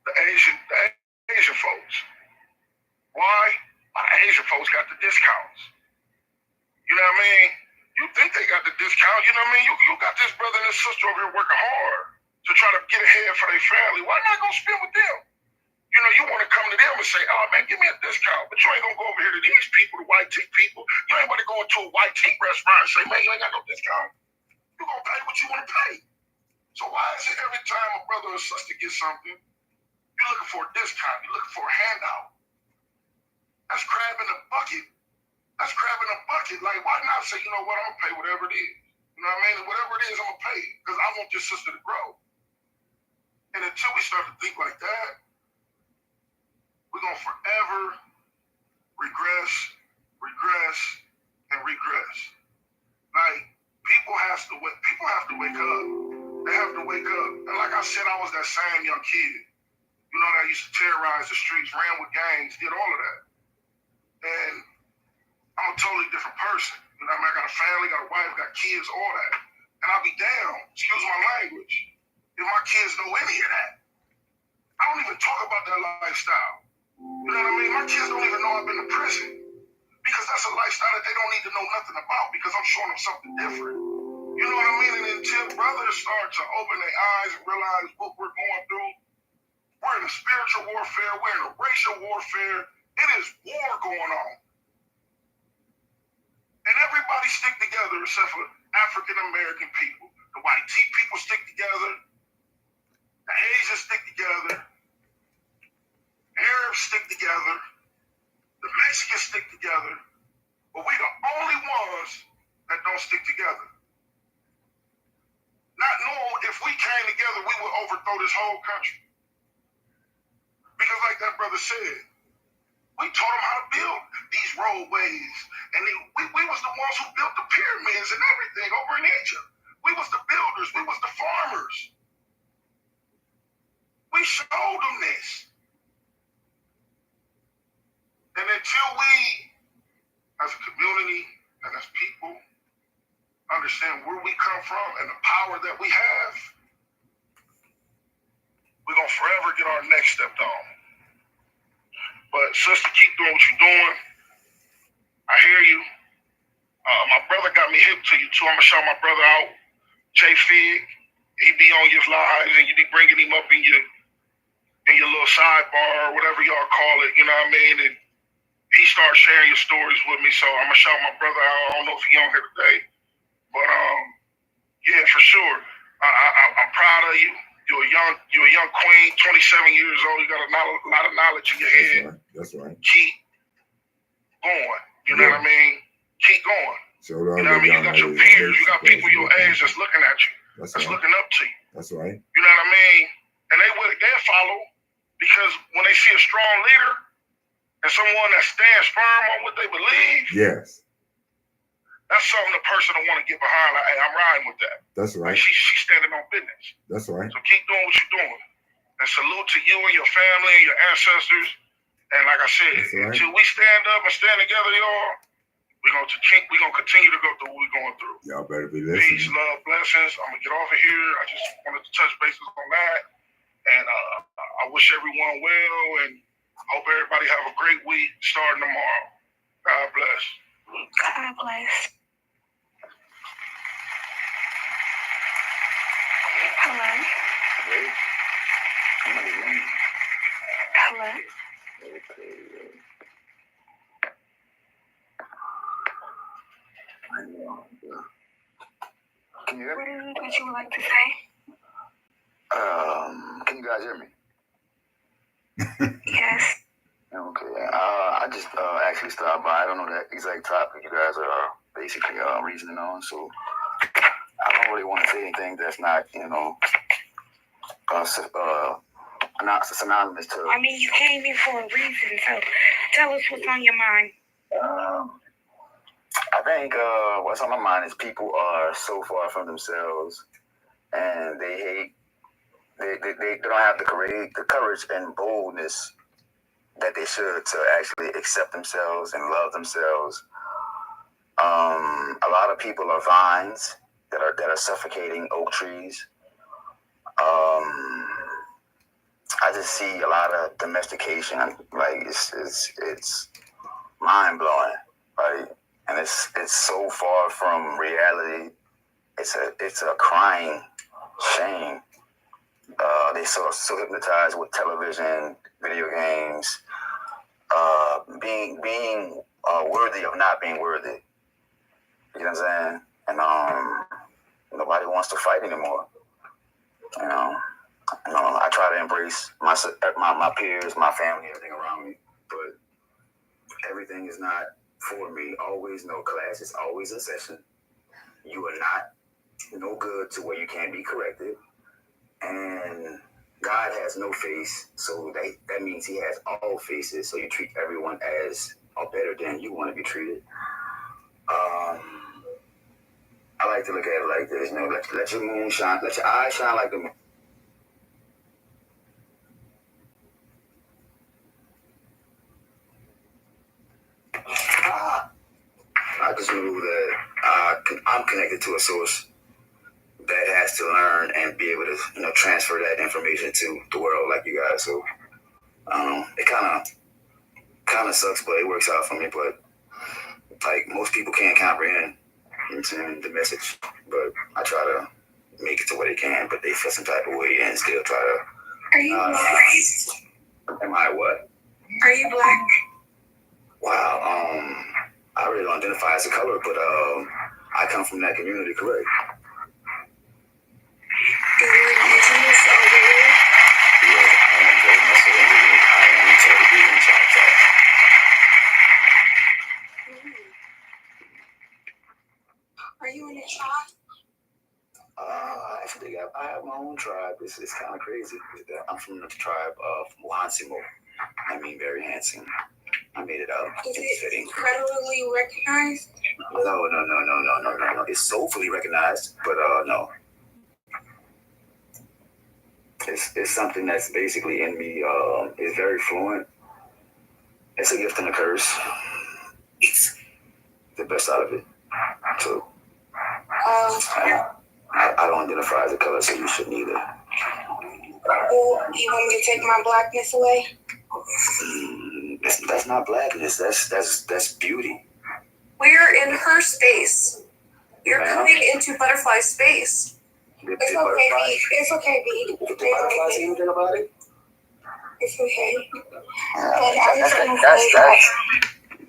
the Asian folks. Why? The Asian folks got the discounts. You know what I mean? You think they got the discount. You know what I mean? You got this brother and this sister over here working hard to try to get ahead for their family. Why not go spend with them? You know, you want to come to them and say, oh, man, give me a discount. But you ain't going to go over here to these people, the white tea people. You ain't going to go into a white tea restaurant and say, man, you ain't got no discount. You're going to pay what you want to pay. So why is it every time a brother or sister gets something, you're looking for a discount, you're looking for a handout? That's crabbing a bucket. That's crabbing a bucket. Like, why not say, you know what, I'm going to pay whatever it is. You know what I mean? Whatever it is, I'm going to pay because I want this sister to grow. And until we start to think like that, we're going to forever regress, and regress. Like, people have to wake up. They have to wake up. And like I said, I was that same young kid. You know, that used to terrorize the streets, ran with gangs, did all of that. And I'm a totally different person. You know what I mean? I got a family, got a wife, got kids, all that. And I'll be down, excuse my language, if my kids know any of that. I don't even talk about that lifestyle. You know what I mean? My kids don't even know I've been to prison because that's a lifestyle that they don't need to know nothing about because I'm showing them something different. You know what I mean? And until brothers start to open their eyes and realize what we're going through, we're in a spiritual warfare, we're in a racial warfare. It is war going on. And everybody stick together except for African-American people. The white tea people stick together. The Asians stick together. Arabs stick together, the Mexicans stick together, but we the only ones that don't stick together. Not knowing if we came together, we would overthrow this whole country. Because like that brother said, we taught them how to build these roadways, and we was the ones who built the pyramids and everything over in Egypt. We was the builders, we was the farmers. We showed them this. And until we, as a community and as people, understand where we come from and the power that we have, we're gonna forever get our neck stepped on. But sister, keep doing what you're doing. I hear you. My brother got me hip to you too. I'm gonna shout my brother out, Jay Fig. He be on your lives and you be bringing him up in your little sidebar or whatever y'all call it. You know what I mean? And he started sharing your stories with me, so I'm gonna shout my brother out. I don't know if he on here today, but yeah, for sure. I'm proud of you. You're a young queen, 27 years old. You got a lot of knowledge in your head. That's right. Keep going. You know what I mean? Keep going. So you know what I mean? You got your peers. You got people your age that's looking at you. That's looking up to you. That's right. You know what I mean? And they'll follow because when they see a strong leader and someone that stands firm on what they believe, yes, that's something the person will want to get behind. Like, hey, I'm riding with that. That's right. Like she's standing on business. That's right. So keep doing what you're doing. And salute to you and your family and your ancestors. And like I said, until we stand up and stand together, y'all, we're gonna continue to go through what we're going through. Y'all better be listening. Peace, love, blessings. I'm gonna get off of here. I just wanted to touch bases on that. And I wish everyone well and hope everybody have a great week starting tomorrow. God bless. God bless. Hello. Hello. Can you hear What me? is it that you would like to say? Can you guys hear me? Yes. Okay. I just actually stopped by. I don't know the exact topic you guys are basically reasoning on, so I don't really want to say anything that's not, not synonymous to. I mean, you came here for a reason, so tell us what's on your mind. I think what's on my mind is people are so far from themselves, and they hate. They don't have the courage and boldness that they should to actually accept themselves and love themselves. A lot of people are vines that are suffocating oak trees. I just see a lot of domestication. Like it's mind blowing, right? And it's so far from reality. It's a crying shame. They so hypnotized with television, video games, being worthy of not being worthy. You know what I'm saying? And nobody wants to fight anymore. I try to embrace my peers, my family, everything around me, but everything is not for me. Always no class. It's always a session. You are not no good to where you can't be corrected. And God has no face, so that means he has all faces, so you treat everyone as or better than you want to be treated. I like to look at it like this, let your moon shine, let your eyes shine like the moon. I just know that I'm connected to a source that has to learn and be able to, transfer that information to the world like you guys. So it kind of sucks, but it works out for me. But like most people can't comprehend, the message. But I try to make it to where they can, but they feel some type of way and still try to. Are you black? Am I what? Are you black? Wow. I really don't identify as a color, but I come from that community, correct? Do you indigenous over here? Yeah, I am very much so. I am totally in Choctaw. Are you in a tribe? Actually, I have my own tribe. It's kind of crazy. I'm from the tribe of Muhansimo. I mean, very handsome. I made it up. Is It's it fitting. federally recognized? No. It's soulfully recognized, but no. It's something that's basically in me. It's very fluent. It's a gift and a curse. It's the best out of it. So I don't identify as a color, so you shouldn't either. Well, you want me to take my blackness away? That's not blackness. That's beauty. We're in her space. You're Ma'am? coming into butterfly space. It's okay, B. It's okay, B. The butterflies see anything about it? It's okay.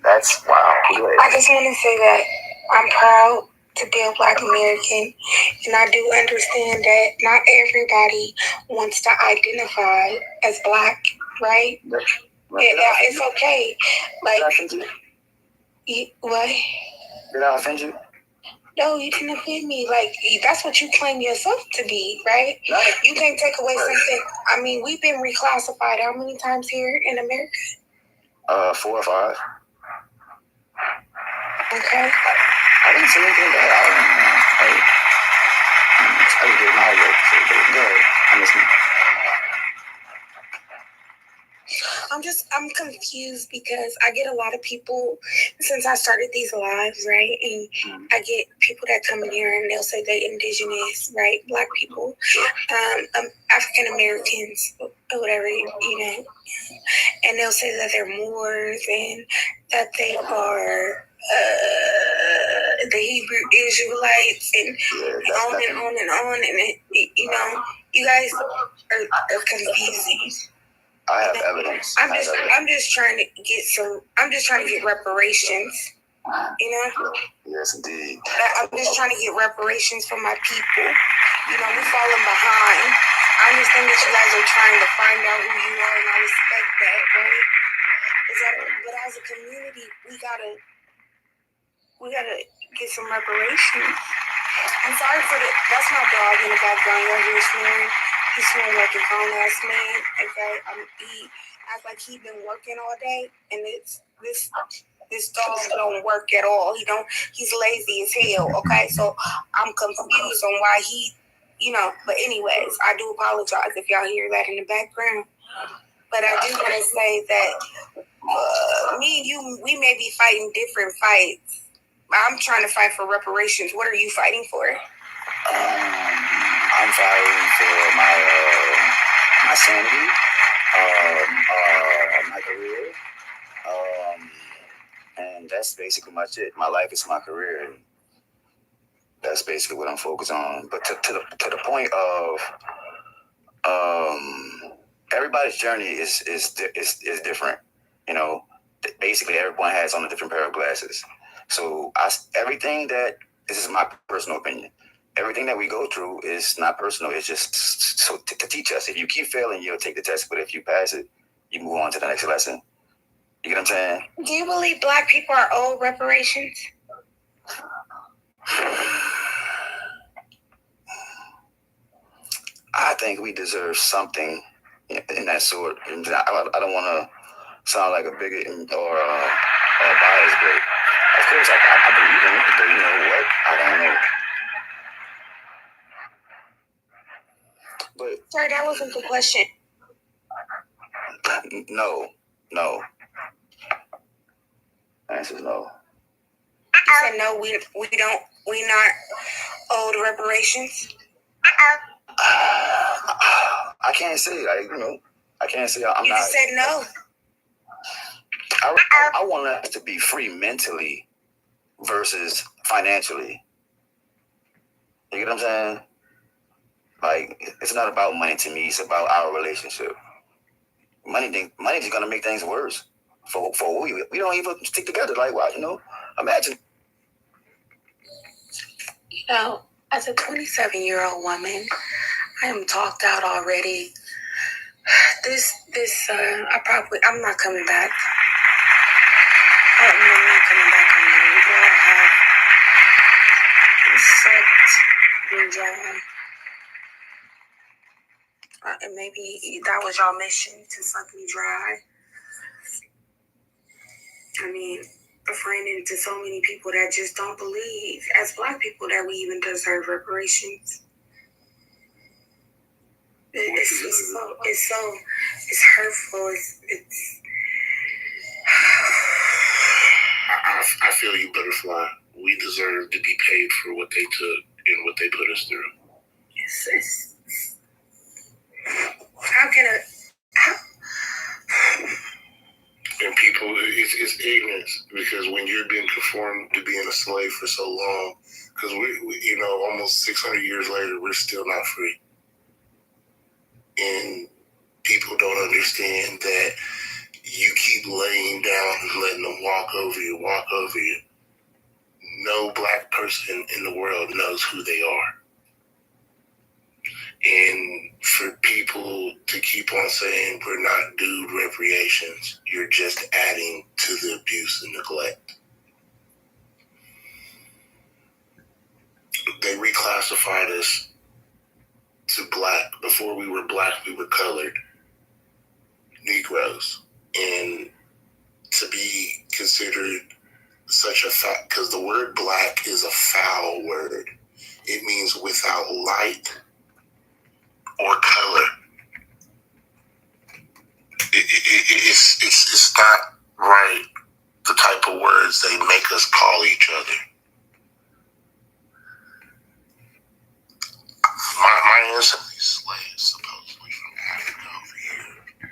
That's wow. Go ahead. I just want to say that I'm proud to be a Black American, and I do understand that not everybody wants to identify as Black, right? It's okay. Did I Like, offend you? what? Did I offend you? No, you didn't offend me. Like, that's what you claim yourself to be, right? No. You can't take away something. I mean, we've been reclassified how many times here in America? 4 or 5. Okay. I didn't say anything bad. I didn't get my look. So go ahead. I'm listening. I'm confused because I get a lot of people since I started these lives, right? And I get people that come in here and they'll say they indigenous, right? Black people, African Americans, or whatever, and they'll say that they're Moors and that they are the Hebrew Israelites and on and on and on. And you guys are confusing. I have evidence. I'm just trying to get reparations. Yes, indeed. I'm just trying to get reparations for my people. We're falling behind. I understand that you guys are trying to find out who you are, and I respect that, right? But as a community, we gotta get some reparations. I'm sorry for that's my dog in the background. Y'all hear snoring? He's snoring like a grown ass man. Okay, he acts like he's been working all day, and this dog don't work at all. He's lazy as hell. Okay, so I'm confused on why he, But anyways, I do apologize if y'all hear that in the background. But I do want to say that me and you, we may be fighting different fights. I'm trying to fight for reparations. What are you fighting for? I'm fighting for my sanity, my career, and that's basically much it. My life is my career, and that's basically what I'm focused on. But to the point of everybody's journey is different. Basically everyone has on a different pair of glasses. So everything that this is my personal opinion. Everything that we go through is not personal. It's just so to teach us. If you keep failing, you'll take the test. But if you pass it, you move on to the next lesson. You get what I'm saying? Do you believe Black people are owed reparations? I think we deserve something in that sort. And I don't want to sound like a bigot or biased, but of course I believe in it. But you know what? I don't know. But Sorry, that wasn't the question. No. The answer is no. You said no. We not owed reparations. I can't say I can't say I'm you not. You just said no. I want us to be free mentally versus financially. You get what I'm saying? Like, it's not about money to me. It's about our relationship. Money's gonna make things worse. For we don't even stick together. Like, wow, imagine. As a 27-year-old woman, I am talked out already. I'm not coming back. I'm not coming back on you. I have sucked me dry. And maybe that was your mission, to suck me dry. I mean, I've ran into so many people that just don't believe, as Black people, that we even deserve reparations. It's hurtful. I feel you, Butterfly. We deserve to be paid for what they took and what they put us through. Yes. How can a And people, it's ignorance, because when you're being conformed to being a slave for so long, because we almost 600 years later, we're still not free. And people don't understand that you keep laying down and letting them walk over you. No black person in the world knows who they are. And for people to keep on saying we're not due reparations, you're just adding to the abuse and neglect. They reclassified us to black. Before we were black, we were colored Negroes. And to be considered such a fact, because the word black is a foul word. It means without light or color. It's not right, the type of words they make us call each other. My ancestors slaves, supposedly from Africa over here,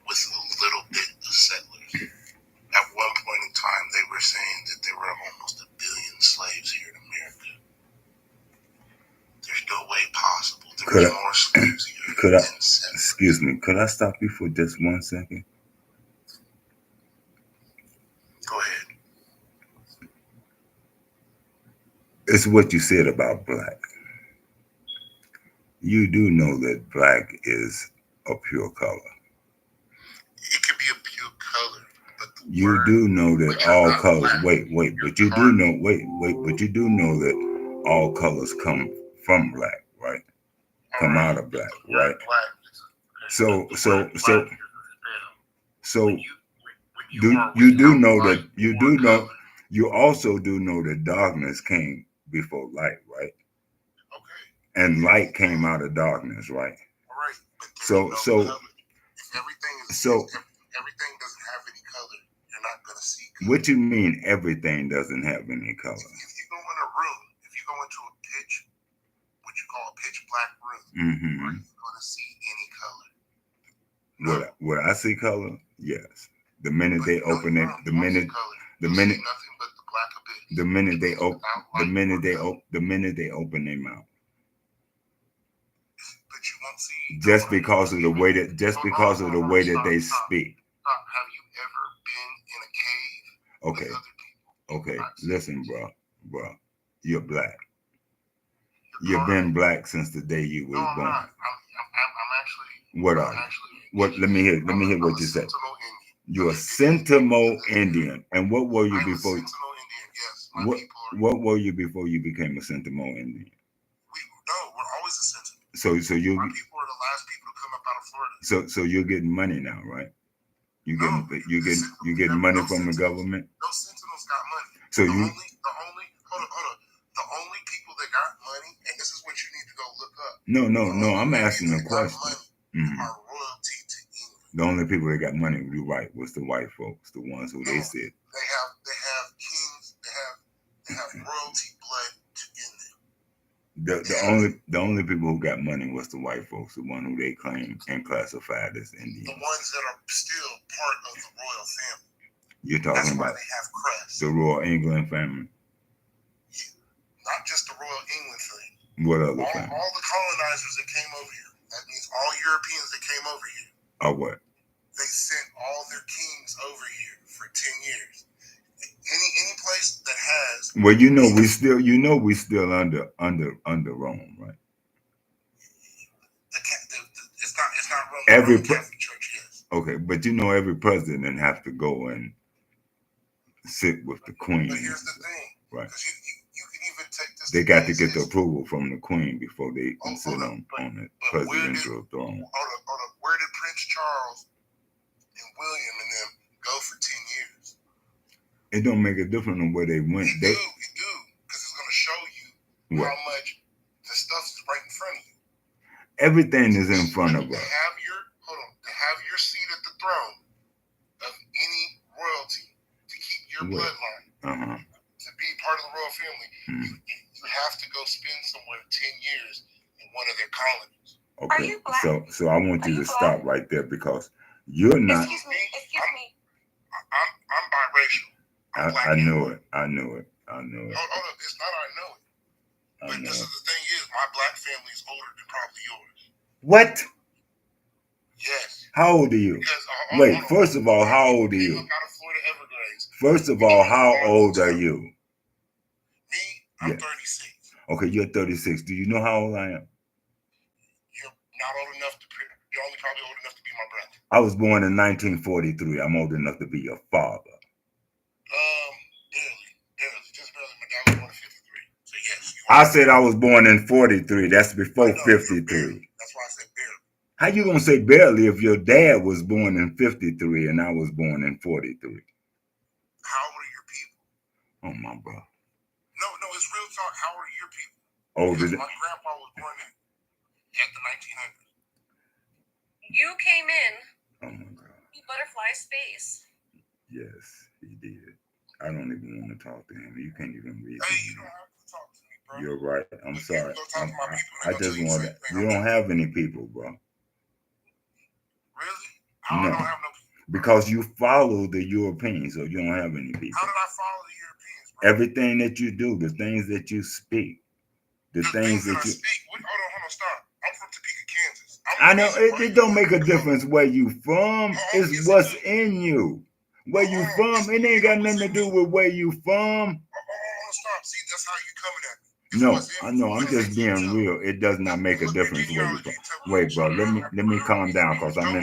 with a little bit of settlers. At one point in time, they were saying that there were almost 1 billion slaves here in America. There's no way possible. There were more slaves here than settlers. Excuse me, could I stop you for just 1 second? Go ahead. It's what you said about black. You do know that black is a pure color. It could be a pure color, but you do know that all colors. But you do know. But you do know that all colors come from black, right? Come out of black, right? So you do know that you also do know that darkness came before light, right? Okay. And light came out of darkness, right? All right. So if everything doesn't have any color, you're not gonna see color. What you mean everything doesn't have any color? If you go in a room, if you go into a pitch, what you call a pitch black room, are you gonna see any color? No. Would I see color? Yes. The minute they open it, the minute nothing but the black abyss. the minute they open their mouth. But you won't see just because of the way that they speak. Have you ever been in a cave with other people? Okay. Listen, bro. You're black. You've been black since the day you was born. I'm actually. What are you? What? Let me hear what you said. You're a Sentinel Indian. And what were you before? I'm a Sentinel Indian, yes. What were you before you became a Sentinel Indian? We're always a Sentinel. So you. My people are the last people to come up out of Florida. So you're getting money now, right? You getting money from the government. No Sentinels got money. So the only the only people that got money, and this is what you need to go look up. No. I'm asking a question. Are royalty to England. The only people that got money, you're right, was the white folks, the ones who they said. They have kings. They have royalty blood in them. The only people who got money was the white folks, the one who they claimed and classified as Indians. The ones that are still part of the royal family. You're talking about they have crests. The Royal England family. Not just the Royal England family. What other family? All the colonizers that came over here. That means all Europeans that came over here. Or what? They sent all their kings over here for 10 years. Any place that has. Well, we still under Rome, right? It's not Rome. The Catholic Church, yes. Okay, but every president have to go and sit with the Queen. But here's the thing, right? You can even take this. They got to get the approval from the Queen before they can sit on the presidential throne. Where did Prince Charles and William and them go for 10 years? It don't make a difference on where they went. You do, because it's going to show you how much the stuff is right in front of you. Everything is in front of us. To have your seat at the throne of any royalty, to keep your bloodline, to be part of the royal family, you have to go spend somewhere 10 years in one of their colonies. Okay, you black? so I want you Are you to stop right there because you're not. Excuse me. Excuse me. I'm biracial. I'm black I and knew white. it. I knew it. I knew it. Hold up, it's not I know it. I But know this it. is the thing is, my black family is older than probably yours. What? Yes. How old are you? Because, Wait, first of all, how old are came you? up out of Florida Everglades. First of all, how old are you? Me, I'm Yeah. 36. Okay, you're 36. Do you know how old I am? You're not old enough to. You're only probably old enough to be my brother. I was born in 1943. I'm old enough to be your father. Barely, just barely. My dad was born in 53. So yes, you I are. said I was born in 43. That's before I know, you're 53. barely. That's why I said barely. How you gonna say barely if your dad was born in 53 and I was born in 43? How old are your people? Oh my bro. No, it's real talk. How old are your people? Older Because than my grandpa was born at the 1900s. You came in oh my God. butterfly space. Yes, he did. I don't even want to talk to him. You can't even read. Hey, you don't have to talk to me, bro. You're right. I'm Look, sorry. go talk to my people. I just want to. You don't have any people, bro. Really? How No. I don't have no people? Because you follow the Europeans, so you don't have any people. How did I follow the Europeans, bro? Everything that you do, the things that you speak, the things that I you. speak. Hold on, stop. I'm from Topeka, Kansas. I know it don't make a difference where you from. It's what's in you. Where you from, it ain't got nothing to do with where you from. Stop. See, that's how you coming at me. No, I know. I'm just being real. It does not make a difference where you from. Wait, bro. Let me calm down because I'm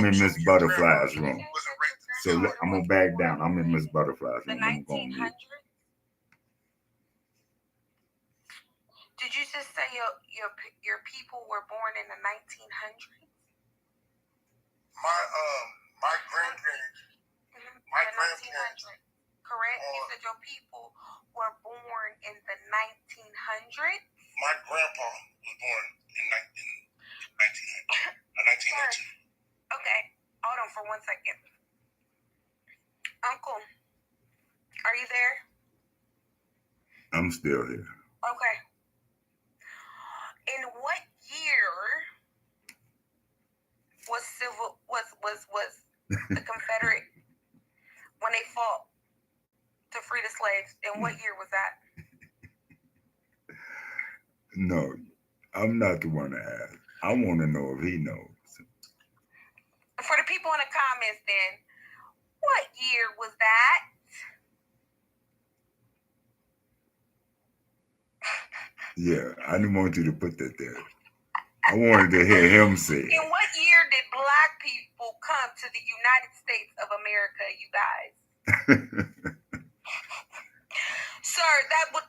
in Miss Butterfly's room. So I'm gonna back down. I'm in Miss Butterfly's The room. I'm going 1900s? Did you just say your people were born in the 1900s? My grandparents. My grandparents. Correct? You said your people were born in the 1900s? My grandpa was born in 1902. Okay, hold on for 1 second. Uncle, are you there? I'm still here. Okay. In what year was the Confederate when they fought to free the slaves? In what year was that? No, I'm not the one to ask. I want to know if he knows. For the people in the comments, then, what year was that? Yeah, I didn't want you to put that there. I wanted to hear him say it. In what year did Black people come to the United States of America, you guys? Sir,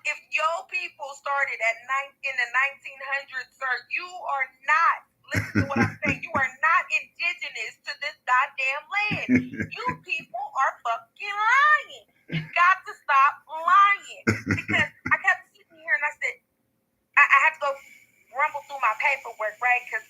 if your people started in the 1900s, sir, you are not, listen to what I'm saying, you are not indigenous to this goddamn land. You people are fucking lying. You got to stop lying. Because I kept sitting here and I said, I had to go rumble through my paperwork, right? Because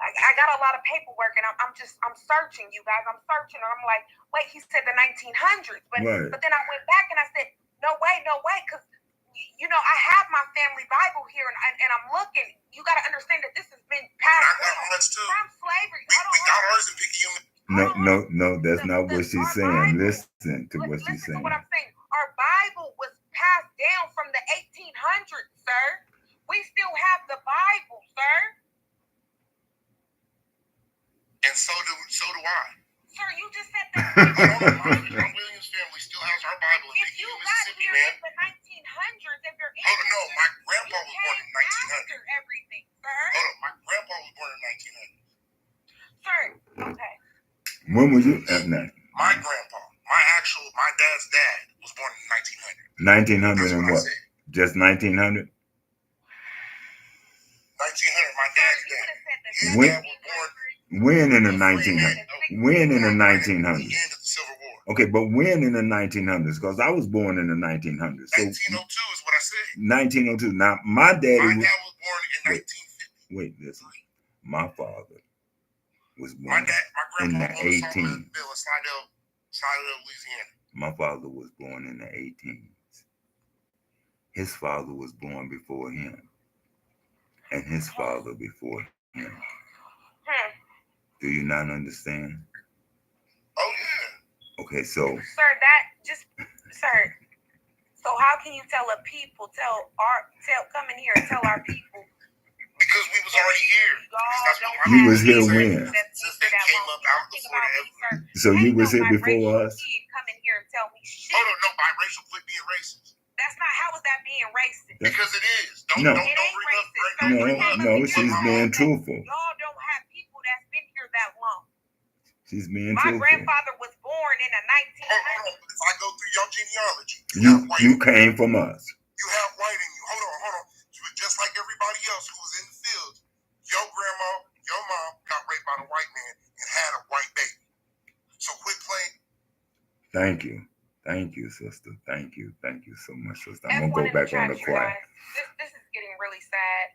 I got a lot of paperwork and I'm searching, you guys. I'm searching and I'm like, wait, he said the 1900s. But Right. But then I went back and I said, no way, because I have my family Bible here and I'm looking. You got to understand that this has been passed from slavery. We got ours in Big No, that's not what she's saying. Listen to what she's saying. Listen to what I'm saying. Our Bible was passed down from the 1800s, sir. We still have the Bible, sir. And so do I. Sir, you just said that. My Williams family still has our Bible in If you Big got Mississippi, here man. in the 1900s, if you're Hold on, no, my grandpa was born in 1900. after everything, sir. Hold on, my grandpa was born in 1900. Sir, okay. When were you at that? My grandpa, my dad's dad was born in 1900. 1900 and what? Just 1900? 1900, my dad's dad. His When- dad was born When in the 1900s? When in the at 1900s? the end of the Civil War. Okay, but when in the 1900s? Because I was born in the 1900s. So 1902 is what I said. 1902. Now, my daddy. My dad was born in 1950. Wait, listen. My father was My born grandpa in the was born in 18s. Slidell, Louisiana. My father was born in the 18s. His father was born before him. and his father before him. Do you not understand? Oh yeah. Okay, so Sir, sir. So how can you tell come in here and tell our people? Because we was already here. That's what You I'm was here saying. when? Since they came up out before that. So you was here before us? Come in here and tell me shit. Oh no, biracial quit being racist. That's not, how is that being racist? Because it is. No. Don't bring up. No, she's being truthful. Y'all don't have people that's been here that long. She's being My truthful. grandfather was born in the 1900s. If I go through your genealogy, You came from us. You have white in you. Hold on. You were just like everybody else who was in the field. Your grandma, your mom got raped by a white man and had a white baby. So quit playing. Thank you, sister. Thank you so much, sister. That's I'm gonna go back on the choir. This is getting really sad.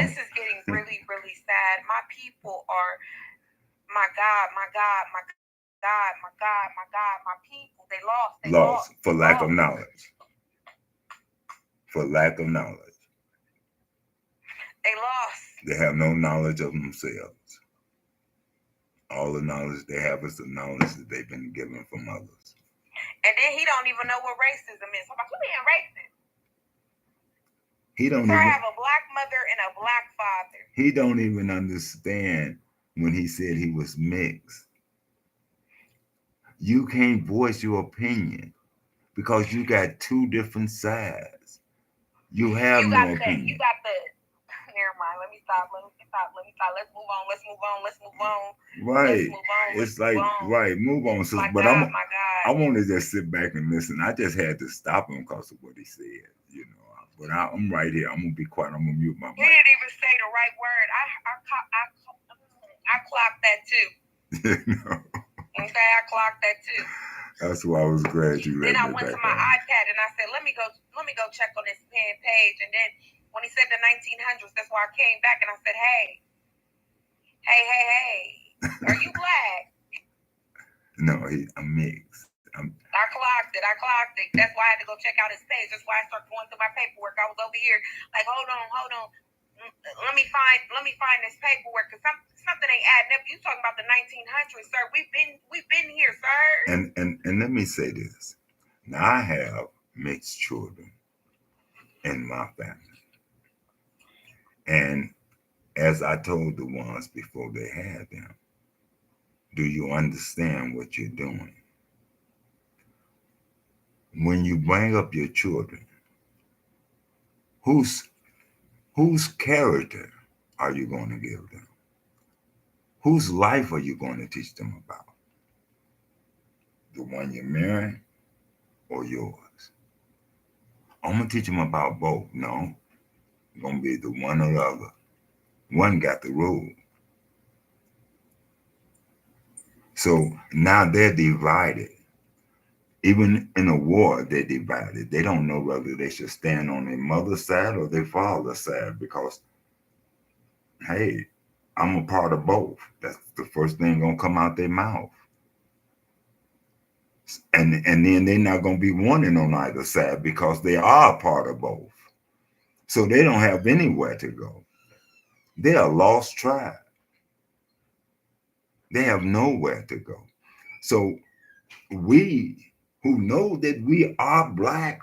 This is getting really, really sad. My people are, my God, my people. They lost. For lack of knowledge. For lack of knowledge. They lost. They have no knowledge of themselves. All the knowledge they have is the knowledge that they've been given from others. And then he don't even know what racism is. How about you being racist? He don't So even I have a black mother and a black father. He don't even understand when he said he was mixed. You can't voice your opinion because you got two different sides. You have no opinion. You got the never mind. Let me stop. Let's move on. Right. It's like right, move on, sister. But I want to just sit back and listen. I just had to stop him because of what he said, you know. But I'm right here. I'm gonna be quiet. I'm gonna mute my mic. He didn't even say the right word. I clocked that too. No. Okay, I clocked that too. That's why I was glad you let me back. Then I went to my iPad and I said, let me go check on this page. And then when he said the 1900s, that's why I came back and I said, hey, are you black? No, I'm mixed. I clocked it. That's why I had to go check out his page. That's why I started going through my paperwork. I was over here like, hold on. Let me find this paperwork because something ain't adding up. You talking about the 1900s, sir? We've been here, sir. And let me say this. Now I have mixed children in my family, and as I told the ones before they had them, do you understand what you're doing? When you bring up your children, whose character are you going to give them? Whose life are you going to teach them about? The one you're marrying or yours? I'm going to teach them about both. No, it's going to be the one or the other. One got the rule. So now they're divided. Even in a war, they're divided. They don't know whether they should stand on their mother's side or their father's side because, hey, I'm a part of both. That's the first thing gonna come out their mouth. And then they're not gonna be wanting on either side because they are a part of both. So they don't have anywhere to go. They're a lost tribe. They have nowhere to go. So we who know that we are black,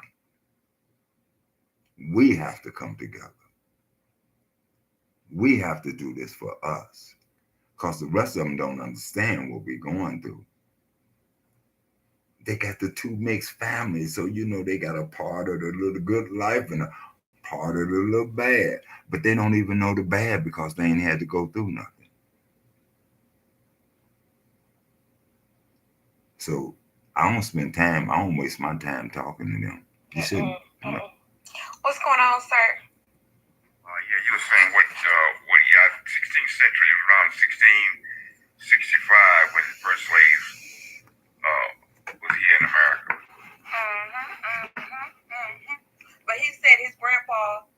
we have to come together. We have to do this for us because the rest of them don't understand what we're going through. They got the two mixed families, so you know they got a part of the little good life and a part of the little bad, but they don't even know the bad because they ain't had to go through nothing. So I don't waste my time talking to them. You shouldn't. What's going on, sir? Yeah, you were saying what 16th century, around 1665, when the first slaves was here in America. But he said his grandpa,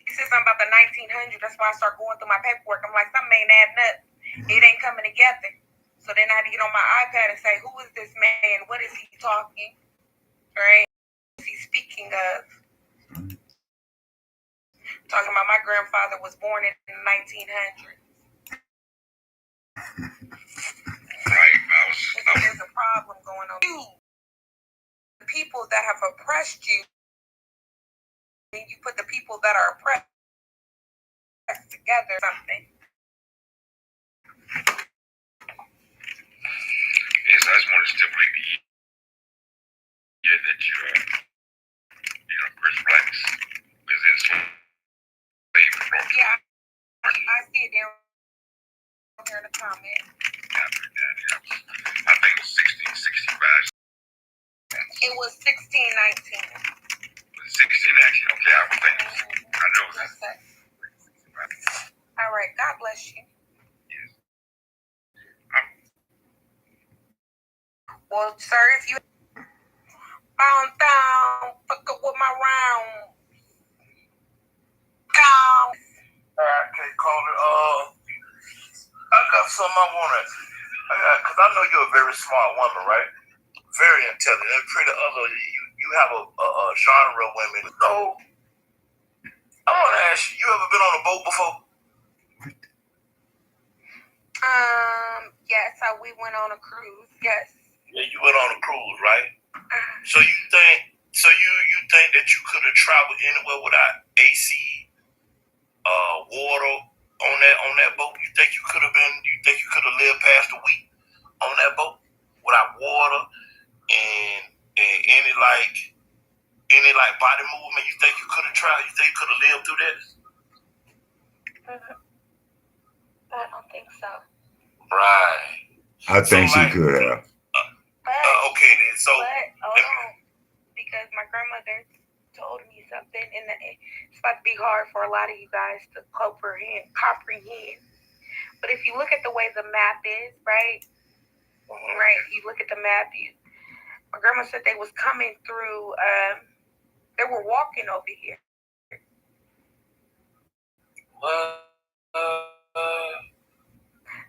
he said something about the 1900s. That's why I started going through my paperwork. I'm like, something ain't adding up. It ain't coming together. So then I had to get on my iPad and say, who is this man? What is he talking? Right? What is he speaking of? Talking about my grandfather was born in 1900. Right. There's a problem going on. You, the people that have oppressed you, and you put the people that are oppressed together, something. Yes, I just want to stipulate the year that Chris Blacks was in slavery. Yeah, I see it down here in the comment. I think it was 1665. It was 1619. 1619. Okay, I was thinking. I know that. All right, God bless you. Yes. Well, sir, if you found down, fuck up with my round. Down. Okay, Caller. I got something because I know you're a very smart woman, right? Very intelligent. And pretty other, you have a genre of women. So, I want to ask you ever been on a boat before? Yes, we went on a cruise. Yes. Yeah, you went on a cruise, right? So you think that you could have traveled anywhere without AC, water on that boat? You think you could have lived past a week on that boat without water and any body movement? You think you could have traveled? You think you could have lived through that? I don't think so. Right. I think she could have. Okay then. So, hold on, because my grandmother told me something, and it's about to be hard for a lot of you guys to comprehend. But if you look at the way the map is, right? Right. You look at the map. My grandma said they was coming through. They were walking over here.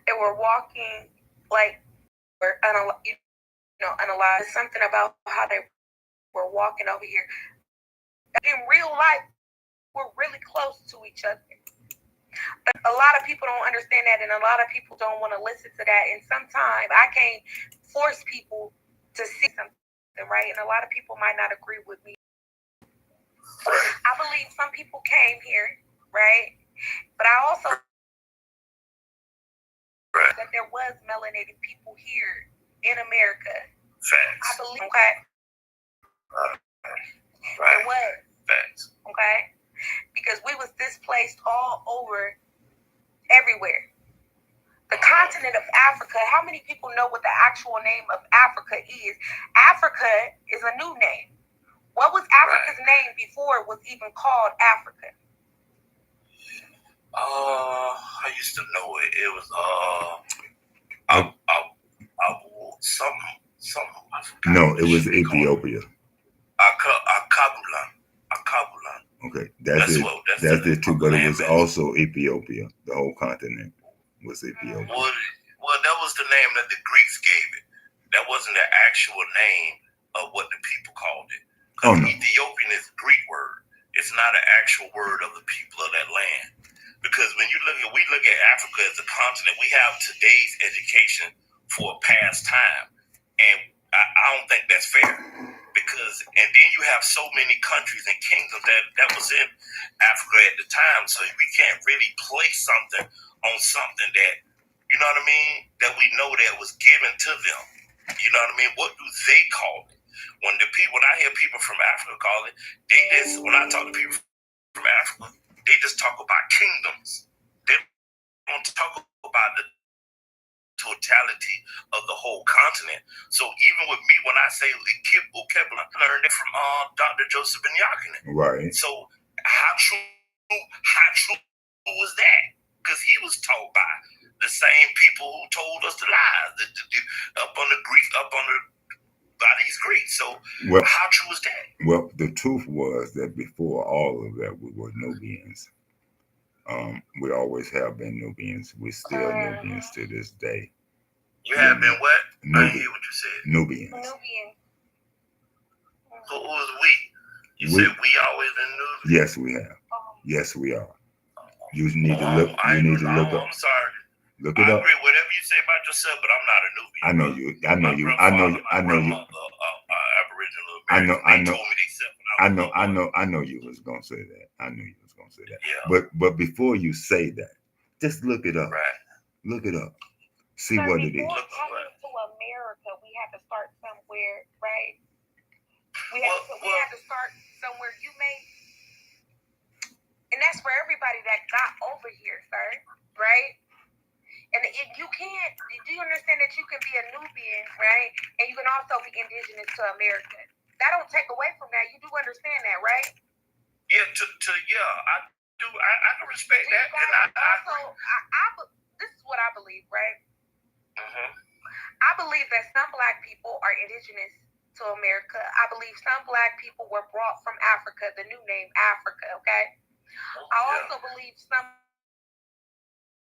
They were walking analyze something about how they were walking over here. In real life, we're really close to each other. But a lot of people don't understand that, and a lot of people don't want to listen to that. And sometimes I can't force people to see something, right? And a lot of people might not agree with me. I believe some people came here, right? But I also that there was melanated people here in America. Facts. I believe, okay? There was. Facts. Okay? Because we was displaced all over, everywhere. The continent of Africa, how many people know what the actual name of Africa is? Africa is a new name. What was Africa's name before it was even called Africa? I used to know it. It was something. No, it was Ethiopia. Akabulan. Okay, that's it. That's it too. But it was also Ethiopia. The whole continent was Ethiopia. Well, that was the name that the Greeks gave it. That wasn't the actual name of what the people called it. Oh no. Ethiopian is a Greek word. It's not an actual word of the people of that land. Because when we look at Africa as a continent, we have today's education for a past time, and I don't think that's fair. And then you have so many countries and kingdoms that was in Africa at the time, so we can't really place something on something that, you know what I mean, that we know that was given to them. You know what I mean? What do they call it? When I hear people from Africa call it, when I talk to people from Africa, they just talk about kingdoms. They don't talk about the totality of the whole continent. So even with me, when I say Ukebla, I learned it from Dr. Joseph Ben-Yakinen. Right. So how true was that? Because he was told by the same people who told us the lies, by these Greeks. So how true was that? Well, the truth was that before all of that, we were Nubians. We always have been Nubians. We're still Nubians to this day. You have been what? Nubian. I didn't hear what you said. Nubians. Who was we? You said we always been Nubians? Yes, we have. Yes, we are. You need to look. I You need to look up. I'm sorry. Look I it up. agree with whatever you say about yourself, but I'm not a newbie. I know you. I know My you. I grandfather, know you. my I know you. grandmother, Aboriginal I know. American. I They know. told me they said when I was know. a I boy. know. I know you was gonna say that. I knew you was gonna say that. Yeah. But before you say that, just look it up. Right. Look it up. See So what it is. before coming to America, we have to start somewhere, right? We have to start somewhere. You may, and that's for everybody that got over here, sir, right? And you can't. Do you understand that you can be a Nubian, right? And you can also be indigenous to America. That don't take away from that. You do understand that, right? Yeah. I do. I can respect that. And This is what I believe, right? Mm-hmm. I believe that some Black people are indigenous to America. I believe some Black people were brought from Africa, the new name Africa, okay? I also believe some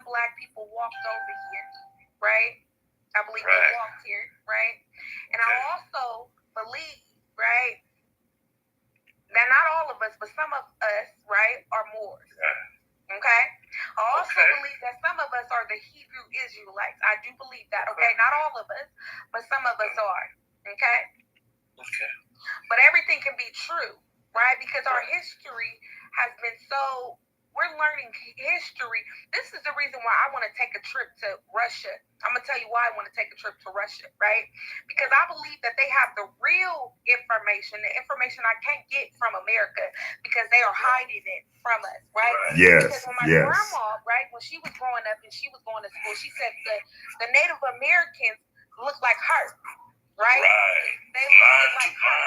Black people walked over here, right? I believe they walked here, right? And I also believe, right, that not all of us, but some of us, right, are Moors. Okay? I also believe that some of us are the Hebrew Israelites. I do believe that, okay? Not all of us, but some of us are, okay? Okay. But everything can be true, right? Because our history has been so, we're learning history. This is the reason why I want to take a trip to Russia. I'm going to tell you why I want to take a trip to Russia, right? Because I believe that they have the real information, the information I can't get from America, because they are hiding it from us, right? Yes, because when my yes. grandma, right, when she was growing up and she was going to school, she said the Native Americans look like her, right? They look like her.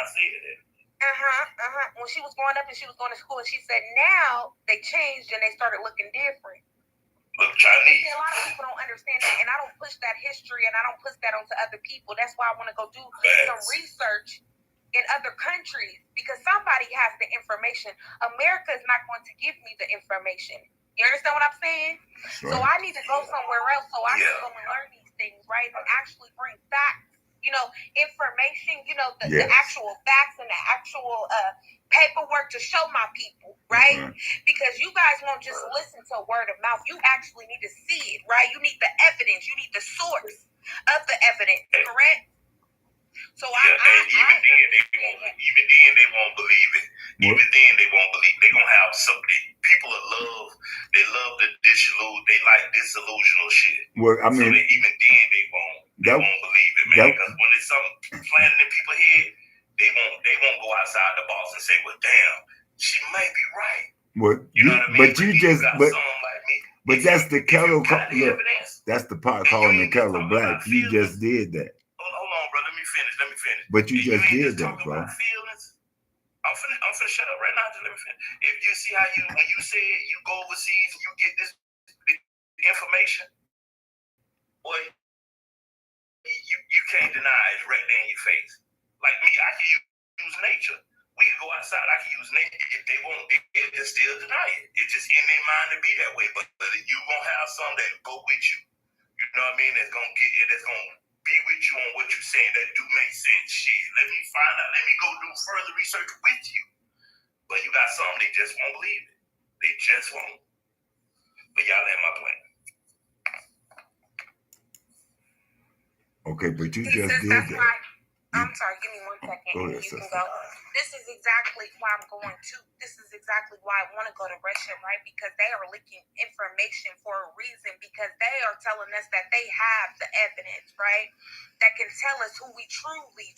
When she was growing up and she was going to school, and she said now they changed and they started looking different. Look Chinese. See, a lot of people don't understand that, and I don't push that history and I don't push that onto other people. That's why I want to go do some research in other countries, because somebody has the information. America is not going to give me the information. You understand what I'm saying? Sure. So I need to go somewhere else so I can go and learn these things, right? And actually bring facts, information, the actual facts and the actual paperwork to show my people, right? Because you guys won't just listen to word of mouth. You actually need to see it, right? You need the evidence. You need the source of the evidence, correct? So even then they won't believe it. Even then they won't believe. They're gonna have something. People love the they like disillusional shit. Well, I mean, so even then they won't believe it, man. Because when it's something planted in people's head, they won't go outside the box and say, well, damn, she might be right. Well, you know what I mean? But you just like me, but that's the kettle. Look, that's the part calling the kettle black. You just did that. Hold on, bro. Let me finish. But you just did that, bro. Feelings. I'm finna shut up right now. Just let me finish. If you see how when you say you go overseas and you get this information, boy, you can't deny it's right there in your face. Like me, I can use nature. We can go outside. I can use nature. If they won't, they'll still deny it. It's just in their mind to be that way. But you gonna have some that go with you. You know what I mean? That's gonna be with you on what you're saying that do make sense. Shit, let me find out. Let me go do further research with you. But you got some, they just won't believe it. They just won't. But y'all ain't my plan. Okay, but you just did that. I'm sorry, give me 1 second. Go ahead, you can go. This is exactly why I'm going to. This is exactly why I want to go to Russia, right? Because they are leaking information for a reason. Because they are telling us that they have the evidence, right? That can tell us who we truly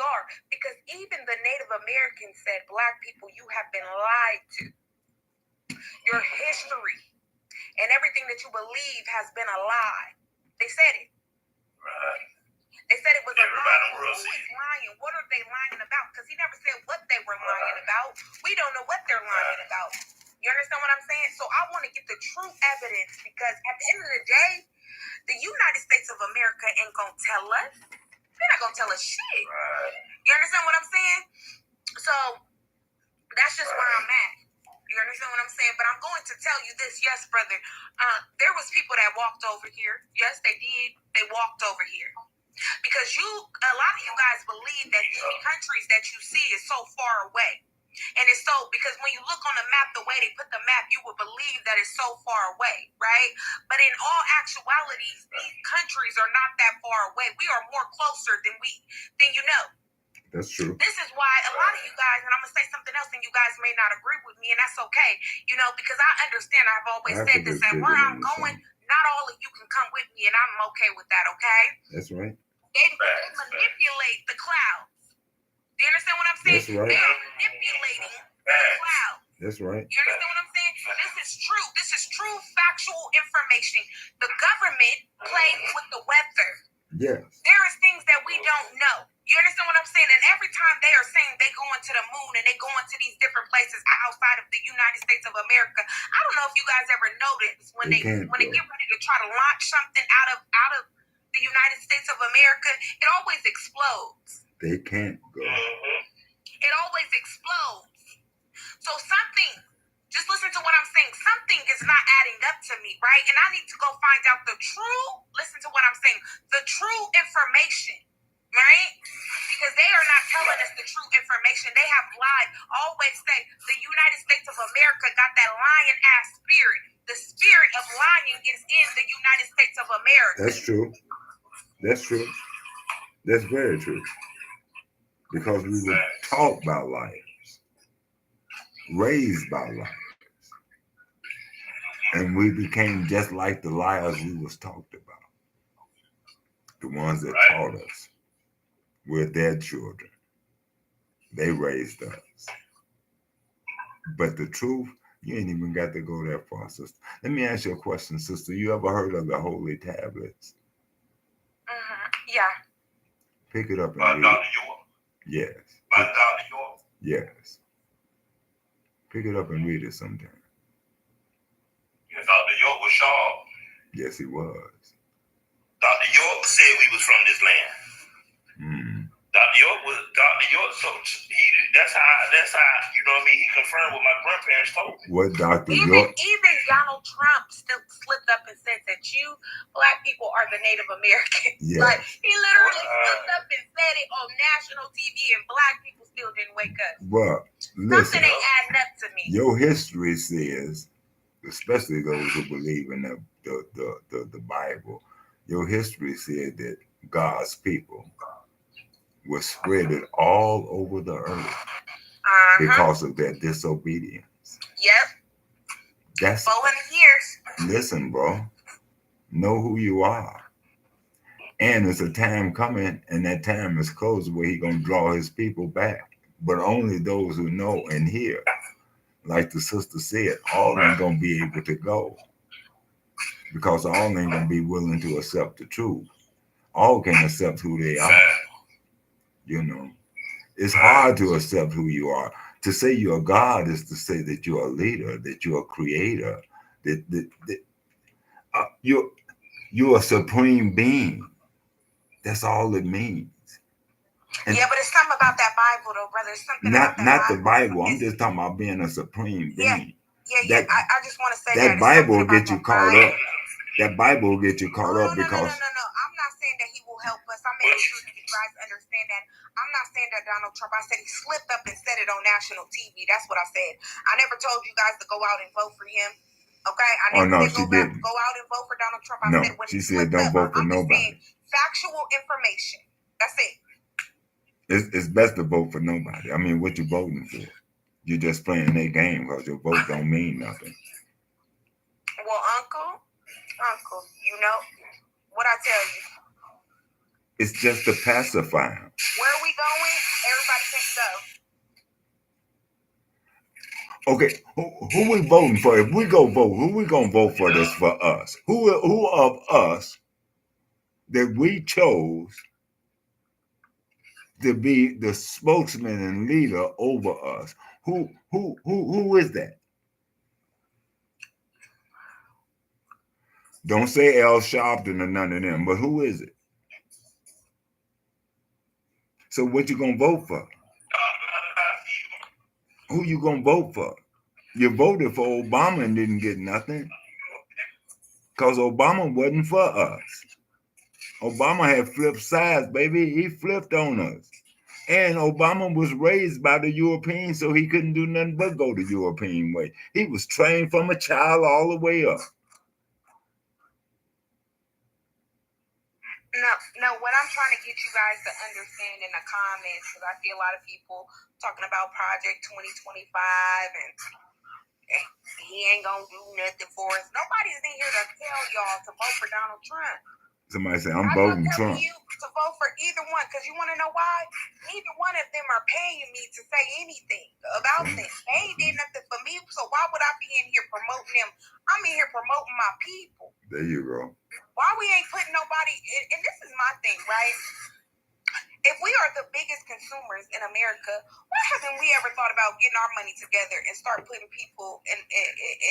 are. Because even the Native Americans said, Black people, you have been lied to. Your history and everything that you believe has been a lie. They said it. Right. They said it was a lie. Who Everybody is lying? What are they lying about? Because he never said what they were lying about. We don't know what they're lying about. You understand what I'm saying? So I want to get the true evidence, because at the end of the day, the United States of America ain't going to tell us. They're not going to tell us shit. Right. You understand what I'm saying? So that's just where I'm at. You understand what I'm saying? But I'm going to tell you this. Yes, brother. There was people that walked over here. Yes, they did. They walked over here. Because a lot of you guys believe that these countries that you see is so far away. And it's so, because when you look on the map, the way they put the map, you would believe that it's so far away, right? But in all actuality, these countries are not that far away. We are more closer than you know. That's true. This is why a lot of you guys, and I'm going to say something else, and you guys may not agree with me, and that's okay, you know, because I understand, I've always said this, that where I'm going, not all of you can come with me, and I'm okay with that, okay? That's right. They manipulate the clouds. Do you understand what I'm saying? That's right. They are manipulating the clouds. That's right. You understand what I'm saying? This is true. This is true factual information. The government plays with the weather. Yes. There is things that we don't know. You understand what I'm saying? And every time they are saying they go into the moon and they go into these different places outside of the United States of America, I don't know if you guys ever noticed when they get ready to try to launch something out of the United States of America, it always explodes. They can't go. It always explodes. So something, just listen to what I'm saying, something is not adding up to me, right? And I need to go find out the true, listen to what I'm saying, the true information, right? Because they are not telling us the true information. They have lied. Always say the United States of America got that lion-ass spirit. The spirit of lying is in the United States of America. That's true. That's true. That's very true. Because we were taught by liars, raised by liars, and we became just like the liars we was talked about. The ones that taught us. We're their children. They raised us. But the truth, you ain't even got to go that far, sister. Let me ask you a question, sister. You ever heard of the Holy Tablets? Yeah. Pick it up and By read Dr. it. York. Yes. By Dr. York. Yes. Pick it up and read it sometime. Yeah, Dr. York was sharp. Yes, he was. Dr. York said we was from this land. Dr. York, so that's how, you know what I mean, he confirmed what my grandparents told me. What Dr. York? Even Donald Trump still slipped up and said that you black people are the Native Americans. Yes. Like, he literally slipped up and said it on national TV, and black people still didn't wake up. But listen, something ain't adding up to me. Your history says, especially those who believe in the Bible, your history said that God's people were spread all over the earth because of their disobedience. Yep. That's 400 years. Listen, bro. Know who you are. And it's a time coming, and that time is close where he's going to draw his people back. But only those who know and hear. Like the sister said, all ain't going to be able to go. Because all ain't going to be willing to accept the truth. All can accept who they are. You know, it's hard to accept who you are. To say you're a God is to say that you're a leader, that you're a creator, that you're a supreme being. That's all it means. And yeah, but it's something about that Bible, though, brother. It's something not the Bible. I'm just talking about being a supreme being. Yeah. I just want to say that Bible will get you caught up. That Bible will get you caught up because. No. I'm not saying that he will help us. I'm making sure that you guys understand that. I'm not saying that Donald Trump. I said he slipped up and said it on national TV. That's what I said. I never told you guys to go out and vote for him. Okay? I never said go out and vote for Donald Trump. I said when she said don't vote for nobody. Factual information. That's it. It's best to vote for nobody. I mean, what you voting for? You're just playing their game because your vote don't mean nothing. Well, Uncle, you know what I tell you. It's just to pacify them. Where we going, everybody can go. Okay, who we voting for? If we go vote, who we gonna vote for this for us? Who of us that we chose to be the spokesman and leader over us? Who is that? Don't say Al Sharpton or none of them, but who is it? So what you gonna vote for? Who you gonna vote for? You voted for Obama and didn't get nothing. Because Obama wasn't for us. Obama had flipped sides, baby. He flipped on us. And Obama was raised by the Europeans, so he couldn't do nothing but go the European way. He was trained from a child all the way up. No, what I'm trying to get you guys to understand in the comments, because I see a lot of people talking about Project 2025 and he ain't gonna do nothing for us. Nobody's in here to tell y'all to vote for Donald Trump. Somebody say, I'm voting Trump. You to vote for either one, because you want to know why? Neither one of them are paying me to say anything about them. They ain't did nothing for me, so why would I be in here promoting them? I'm in here promoting my people. There you go. Why we ain't putting nobody, and this is my thing, right? If we are the biggest consumers in America, why haven't we ever thought about getting our money together and start putting people in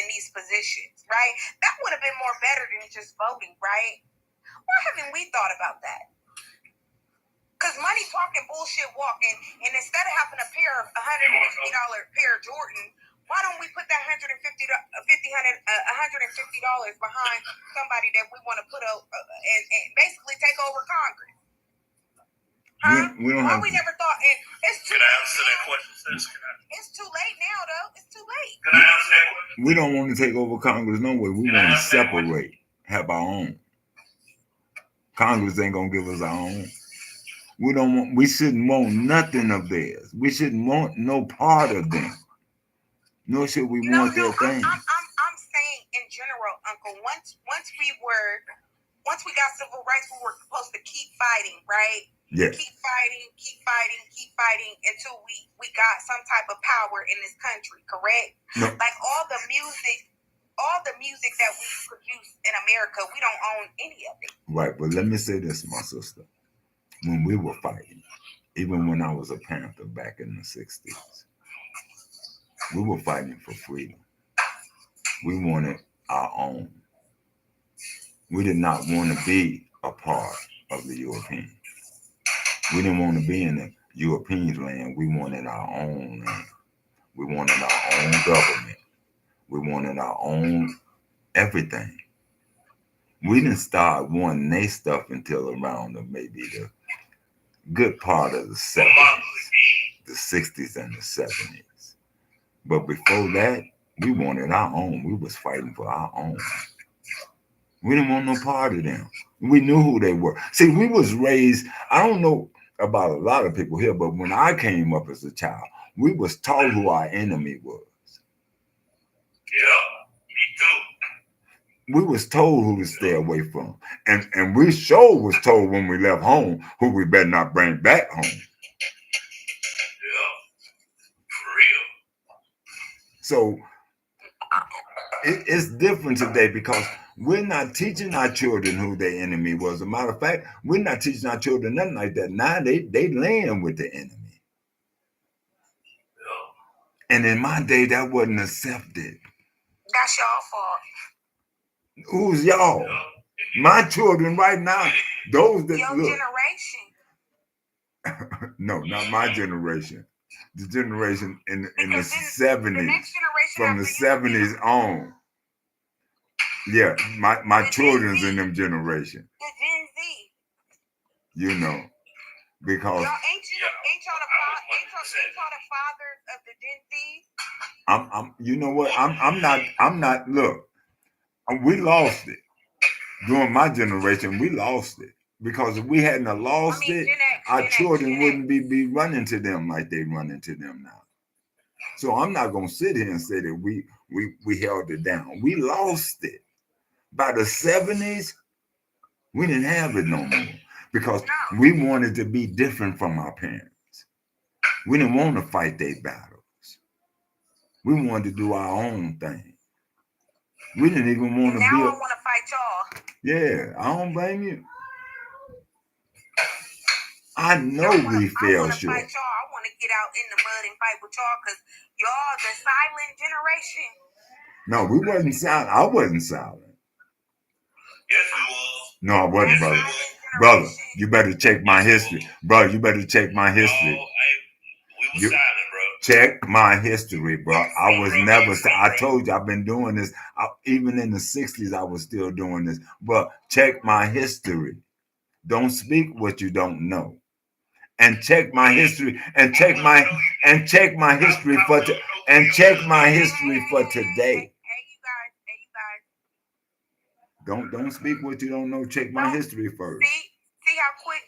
these positions, right? That would have been more better than just voting, right? Why haven't we thought about that? Because money talking, bullshit walking, and instead of having a pair of $150 pair of Jordan, why don't we put that $150 behind somebody that we want to put and basically take over Congress? Huh? Why we never thought? And it's too. Can I answer that question, sis? It's too late now, though. It's too late. Can I answer that question? We don't want to take over Congress no way. We want to separate, have our own. Congress ain't gonna give us our own. We shouldn't want nothing of theirs. We shouldn't want no part of them. Nor should we want their thing. I'm saying in general, Uncle. Once we got civil rights, we were supposed to keep fighting, right? Yeah. Keep fighting until we got some type of power in this country, correct? No. Like all the music that we produce in America, we don't own any of it. Right, but let me say this, my sister. When we were fighting, even when I was a Panther back in the 60s, we were fighting for freedom. We wanted our own. We did not want to be a part of the Europeans. We didn't want to be in the Europeans' land. We wanted our own land. We wanted our own government. We wanted our own everything. We didn't start wanting their stuff until around maybe the good part of the 70s, the 60s and the 70s. But before that, we wanted our own. We was fighting for our own. We didn't want no part of them. We knew who they were. See, we was raised, I don't know about a lot of people here, but when I came up as a child, we was told who our enemy was. Yeah, me too. We was told who to stay away from. And we sure was told when we left home who we better not bring back home. Yeah, for real. So it's different today because we're not teaching our children who their enemy was. As a matter of fact, we're not teaching our children nothing like that. Now they land with the enemy. Yeah. And in my day, that wasn't accepted. That's y'all fault. Who's y'all? Yeah. My children right now, those that Your look. generation. No, not my generation. The generation in the Because 70s, the next generation from the after you, 70s on. Yeah, my The children's Gen Z. in them generation. the Gen Z. You know, because Y'all ain't y'all the fathers of the Gen Z? I'm you know what? I'm not look, we lost it. During my generation, we lost it. Because if we hadn't have lost it, our children wouldn't be running to them like they run into them now. So I'm not gonna sit here and say that we held it down. We lost it. By the 70s, we didn't have it no more because we wanted to be different from our parents. We didn't want to fight their battles. We wanted to do our own thing. We didn't even want to Now be. I want to fight y'all. Yeah, I don't blame you. I know we fell I short. fight y'all. I want to get out in the mud and fight with y'all because y'all the silent generation. No, we wasn't silent. I wasn't silent. Yes, you was. No, I wasn't, brother. Brother, you better check my history. Brother, you better check my history. No, we was silent, bro. Check my history, bro. I was never. I told you I've been doing this. Even in the 60s, I was still doing this. But check my history. Don't speak what you don't know. and check my history and check my history for today. Hey, you guys. Don't speak what you don't know. Check my history first. See how quick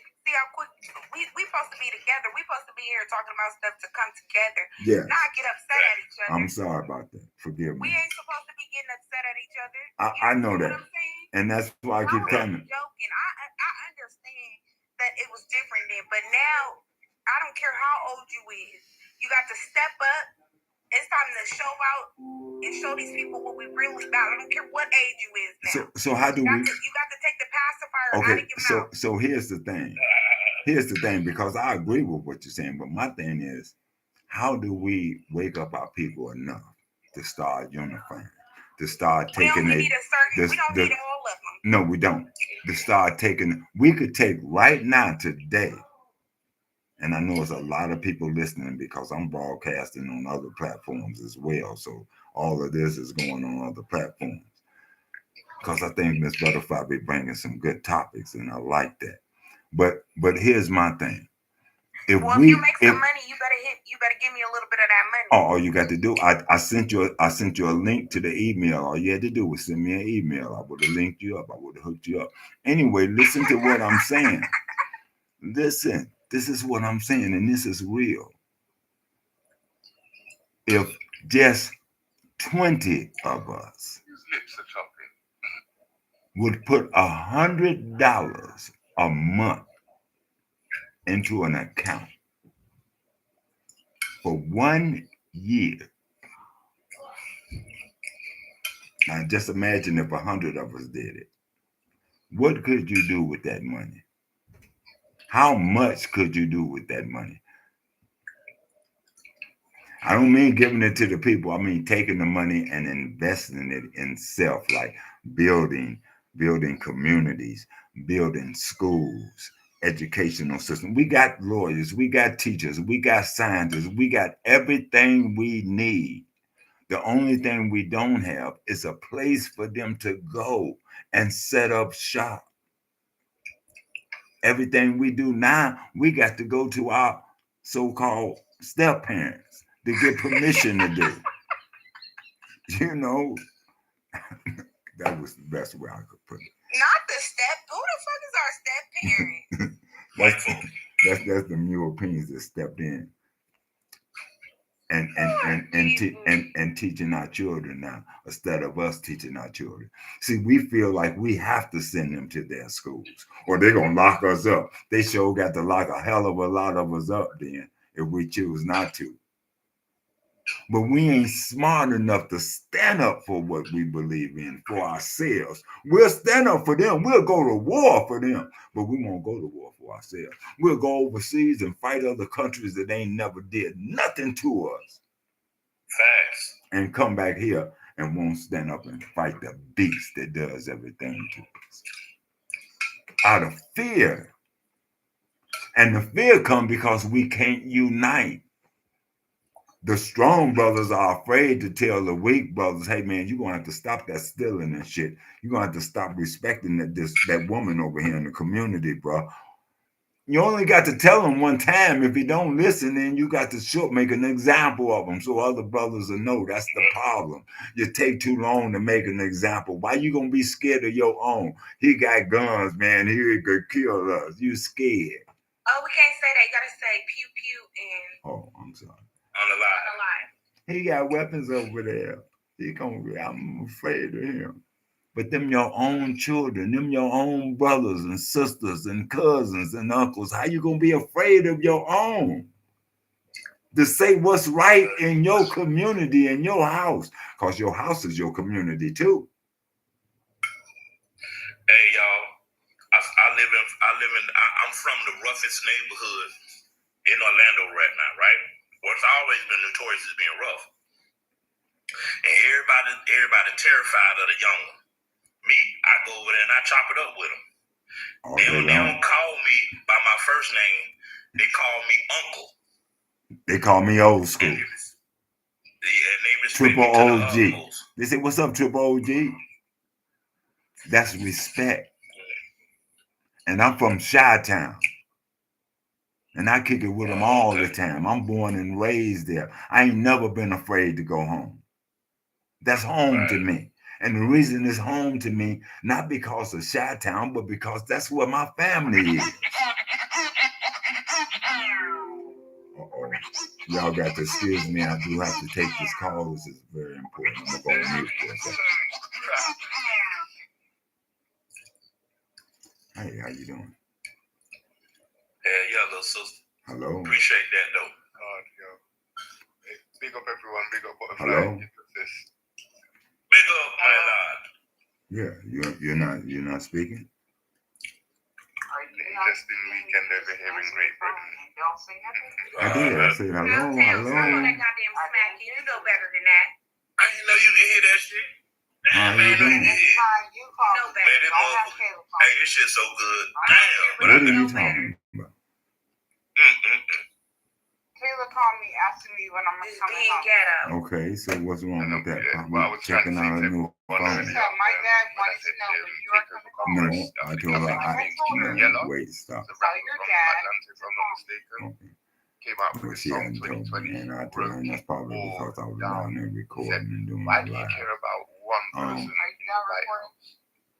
we supposed to be together. We supposed to be here talking about stuff to come together. Yeah. Not get upset at each other. I'm sorry about that. Forgive We me. ain't supposed to be getting upset at each other. I know What that. I'm saying? And that's why I keep coming. Joking. I understand that it was different then, but now I don't care how old you is. You got to step up. It's time to show out and show these people what we really about. I don't care what age you is now. So how do we? You got to take the pacifier out of your mouth. So here's the thing. Here's the thing, because I agree with what you're saying, but my thing is, how do we wake up our people enough to start unifying, to start taking we don't need all of them. No, we don't. To start taking, we could take right now today. And I know there's a lot of people listening because I'm broadcasting on other platforms as well. So all of this is going on other platforms. Because I think Miss Butterfly be bringing some good topics, and I like that. But here's my thing. If you make some money, you better give me a little bit of that money. All you got to do, I sent you a link to the email. All you had to do was send me an email. I would have linked you up. I would have hooked you up. Anyway, listen to what I'm saying. Listen, this is what I'm saying, and this is real. If just 20 of us would put $100 a month into an account for 1 year. Now just imagine if 100 of us did it. What could you do with that money? How much could you do with that money? I don't mean giving it to the people. I mean taking the money and investing it in self, like building communities, building schools, educational system. We got lawyers, we got teachers, we got scientists, we got everything we need. The only thing we don't have is a place for them to go and set up shop. Everything we do now, we got to go to our so-called step parents to get permission to do. You know, that was the best way I could put it. Not the step. Who the fuck is our step parent? that's the Europeans that stepped in and teaching our children now instead of us teaching our children. See, we feel like we have to send them to their schools or they're gonna lock us up. They sure got to lock a hell of a lot of us up then if we choose not to. But we ain't smart enough to stand up for what we believe in for ourselves. We'll stand up for them. We'll go to war for them, but we won't go to war for ourselves. We'll go overseas and fight other countries that ain't never did nothing to us. Facts. And come back here and won't stand up and fight the beast that does everything to us. Out of fear. And the fear comes because we can't unite. The strong brothers are afraid to tell the weak brothers, hey man, you're gonna have to stop that stealing and shit. You're gonna have to stop respecting that woman over here in the community, bro. You only got to tell them one time. If you don't listen, then you got to make an example of them so other brothers will know. That's the problem. You take too long to make an example. Why you gonna be scared of your own? He got guns, man. He could kill us. You scared. Oh, we can't say that. You gotta say pew pew and. Oh, I'm sorry. On the line. He got weapons over there. I'm afraid of him. But them your own children, them your own brothers and sisters and cousins and uncles. How you gonna be afraid of your own? To say what's right in your community, in your house, because your house is your community too. Hey y'all, I'm from the roughest neighborhood in Orlando right now, right? Well, it's always been notorious as being rough. And everybody terrified of the young one. Me, I go over there and I chop it up with them. They don't call me by my first name. They call me uncle. They call me old school. And they Triple OG. They say, what's up, Triple OG? That's respect. And I'm from Chi-Town. And I kick it with them all the time. I'm born and raised there. I ain't never been afraid to go home. That's home to me. And the reason it's home to me, not because of Chi-Town, but because that's where my family is. Uh-oh. Y'all got to excuse me. I do have to take this call. This is very important. I'm going to go on mute for a second. Hey, how you doing? Yeah, little sister. Hello? Appreciate that, though. Yo. Hey, big up everyone. Big up Butterfly. Hello? Big up, my lord. Yeah, you're not speaking? Interesting weekend over here in Great Britain. I did. I said hello, Tell that hello. goddamn smacky. You know better than that. I didn't know you could hear that shit. How Man, you doing? You know better. Man, this motherfucker. Hey, this shit so good. Damn. What are you talking about? Kayla called me asking me when I'm coming home. Okay, so what's wrong with that? Yeah, Probably well, I was checking out a new phone. So my dad wanted to know if you are coming home. No, I told her no, wait, stop. So your dad, if I'm not mistaken, Okay. came out Well, with she a song hadn't told 2020. me, and I told her, and that's probably because I was down there recording and doing Why it do you live. care about one person in the White House?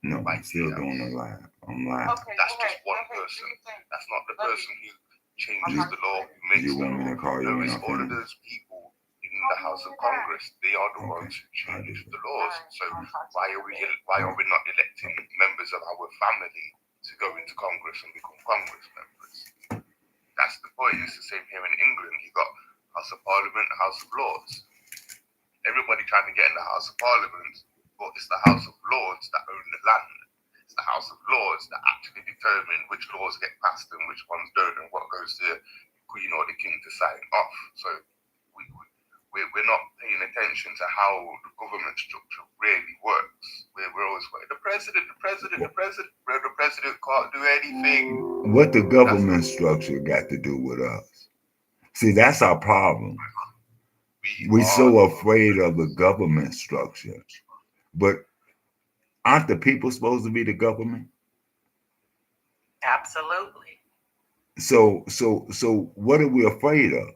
No, I'm still doing it live. I'm live. okay, That's go just ahead. one Go ahead. person. Do your thing. That's not the person who changes the law, who makes You the want me law. to call you No, when it's I all of finish? those people in the House of Congress. They are the Okay, ones who I'll do change that. the laws. So why are we not electing members of our family to go into Congress and become Congress members? That's the point. It's the same here in England. You got House of Parliament, House of Lords. Everybody trying to get in the House of Parliament, but it's the House of Lords that own the land. It's the House of Lords that actually determine which laws get passed and which ones don't, and what goes to the Queen or the King to sign off. So we're not paying attention to how the government structure really works. We're always like, the president can't do anything. What the government structure got to do with us? See, that's our problem. We're so afraid of the government structure. But aren't the people supposed to be the government? Absolutely. So what are we afraid of?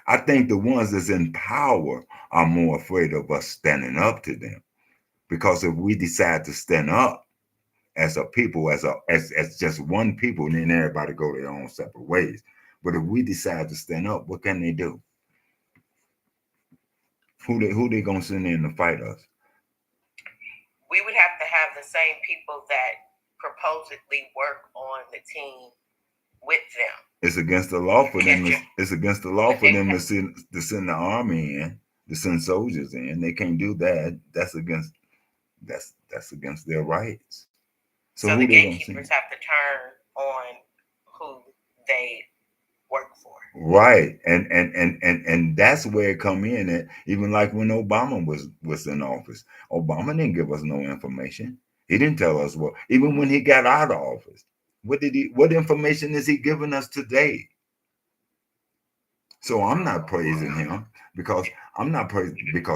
I think the ones that's in power are more afraid of us standing up to them. Because if we decide to stand up as a people, as just one people, then everybody go their own separate ways. But if we decide to stand up, what can they do? Who they gonna send in to fight us? We would have to have the same people that supposedly work on the team with them. It's against the law for them. It's against the law for them to send the army in, to send soldiers in. They can't do that. That's against their rights. So who the they gonna gatekeepers send? have to turn on who they work for. Right, and that's where it come in. At even like when Obama was in office, Obama didn't give us no information. He didn't tell us what. Even when he got out of office, what information is he giving us today? So I'm not praising him because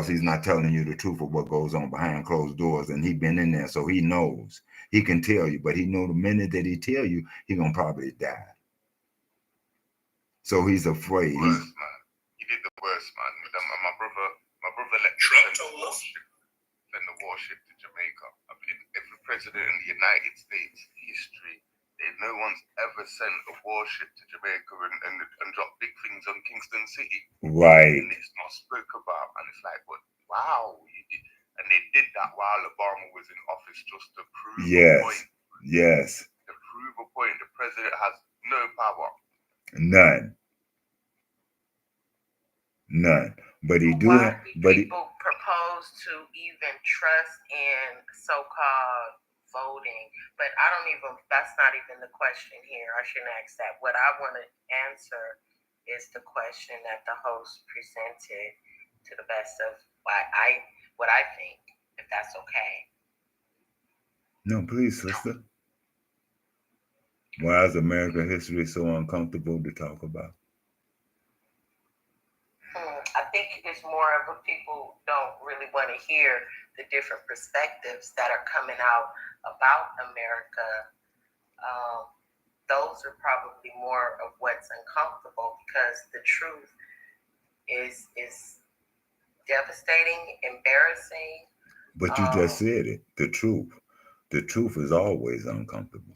he's not telling you the truth of what goes on behind closed doors, and he been in there, so he knows. He can tell you, but he know the minute that he tell you, he gonna probably die. So he's afraid. Man. He did the worst, man. My brother let Trump told us. Send the warship to Jamaica. I mean, every president in the United States history, no one's ever sent a warship to Jamaica and dropped big things on Kingston City. Right. And it's not spoke about. And it's like, but wow, you did. And they did that while Obama was in office just to prove a point. Yes. To prove a point. The president has no power. None. But he do. People propose to even trust in so-called voting, but I don't even. That's not even the question here. I shouldn't ask that. What I want to answer is the question that the host presented to the best of what I think. If that's okay. No, please, sister. Why is American history so uncomfortable to talk about? I think it's more of a people don't really want to hear the different perspectives that are coming out about America those are probably more of what's uncomfortable, because the truth is devastating, embarrassing. But you just said it. The truth. The truth is always uncomfortable.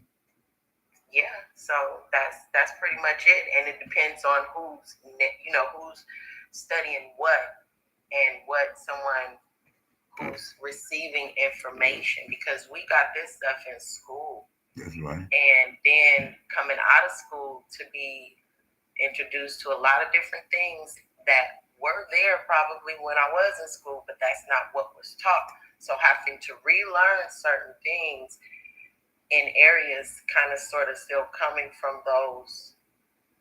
Yeah, so that's pretty much it, and it depends on who's studying what, and what someone who's receiving information, because we got this stuff in school. That's right. And then coming out of school to be introduced to a lot of different things that were there probably when I was in school, but that's not what was taught. So having to relearn certain things in areas kind of sort of still coming from those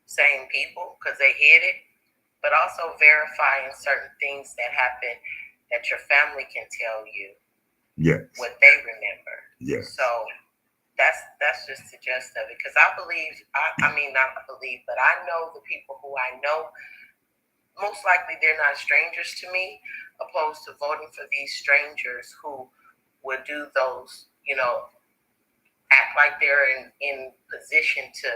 same people because they hid it, but also verifying certain things that happen that your family can tell you what they remember. Yes. So that's just the gist of it. Because I believe, I mean, not believe, but I know the people who I know, most likely they're not strangers to me, opposed to voting for these strangers who would do those, act like they're in position to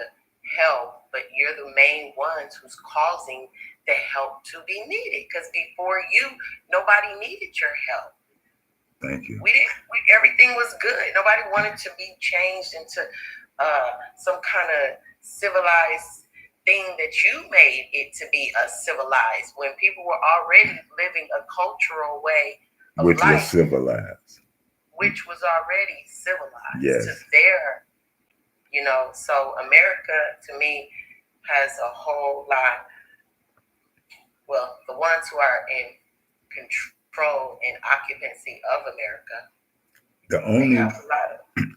help, but you're the main ones who's causing the help to be needed. Because before you, nobody needed your help. Thank you. Everything was good. Nobody wanted to be changed into some kind of civilized thing that you made it to be a civilized, when people were already living a cultural way of which life, was civilized. Which was already civilized. Yes. To their, so America to me has a whole lot. Well, the ones who are in control and occupancy of America. The only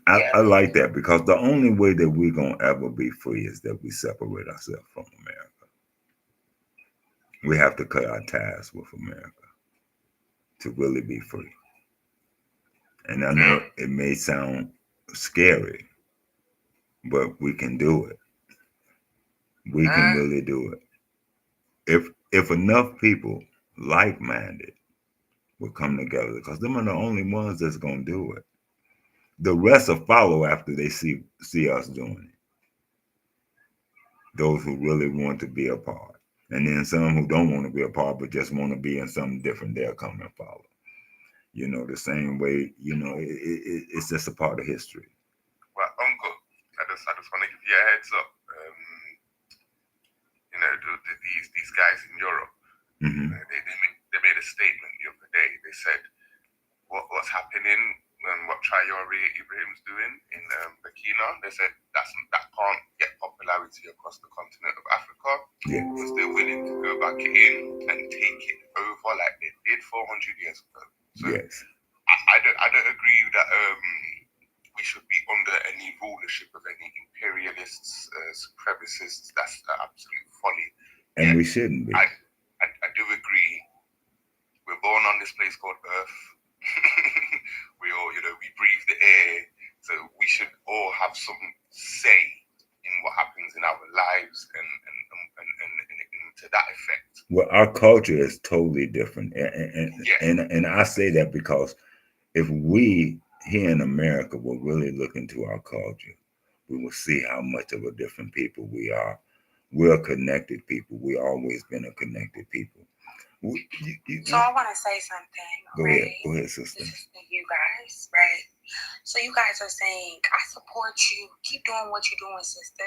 I like that, because the only way that we're gonna ever be free is that we separate ourselves from America. We have to cut our ties with America to really be free. And I know it may sound scary, but we can do it. We can really do it. If enough people like-minded will come together, because them are the only ones that's gonna do it. The rest will follow after they see us doing it. Those who really want to be a part. And then some who don't want to be a part but just want to be in something different, they'll come and follow. The same way, it's just a part of history. Well, Uncle, I just want to give you a heads up. These guys in Europe, they made a statement the other day. They said what's happening and what Traore Ibrahim's doing in Burkina. They said that can't get popularity across the continent of Africa. Yes. Because they're willing to go back in and take it over like they did 400 years ago. So yes. I don't agree that we should be under any rulership of any imperialists, supremacists. That's absolute folly. And we shouldn't be. I do agree. We're born on this place called Earth. We all, we breathe the air. So we should all have some say in what happens in our lives and to that effect. Well, our culture is totally different. And I say that because if we here in America will really look into our culture, we will see how much of a different people we are. We're a connected people. We've always been a connected people. So I want to say something. Go ahead, sister. This is to you guys, right? So you guys are saying, I support you. Keep doing what you're doing, sister.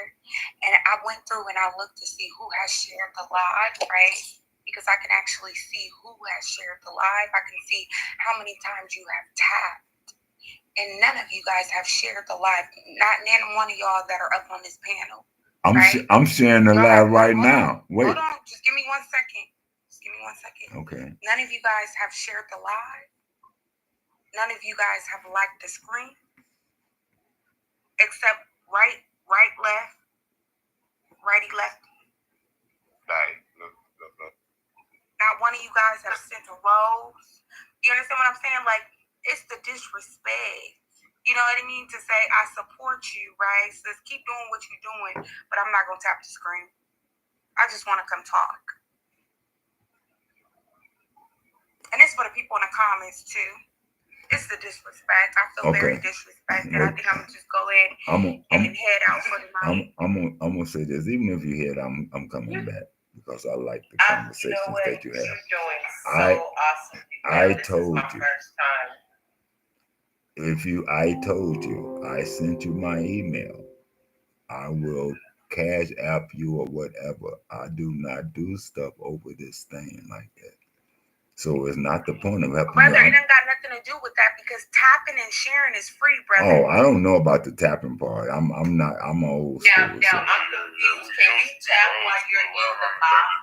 And I went through and I looked to see who has shared the live, right? Because I can actually see who has shared the live. I can see how many times you have tapped. And none of you guys have shared the live. Not one of y'all that are up on this panel. I'm sharing the live right now. Wait. Hold on. Just give me 1 second. Give me 1 second. Okay. None of you guys have shared the live. None of you guys have liked the screen. Except right, left, righty, lefty. Right. Look. Not one of you guys have sent a rose. You understand what I'm saying? Like, it's the disrespect. You know what I mean? To say, I support you, right? So let's keep doing what you're doing, but I'm not going to tap the screen. I just want to come talk. And it's for the people in the comments too. It's the disrespect. I feel very Okay. disrespected. I think I'm gonna just go ahead and head out for the night. I'm gonna say this. Even if you head, I'm coming back because I like the You conversations know what? that you You're have. doing so awesome. I This told is my you. first time. I told you, I sent you my email. I will cash app you or whatever. I do not do stuff over this thing like that. So it's not the point of helping Brother, you. it ain't got nothing to do with that because tapping and sharing is free, brother. Oh, I don't know about the tapping part. I'm old school. Now, I'm confused. Can you tap while you're in the box?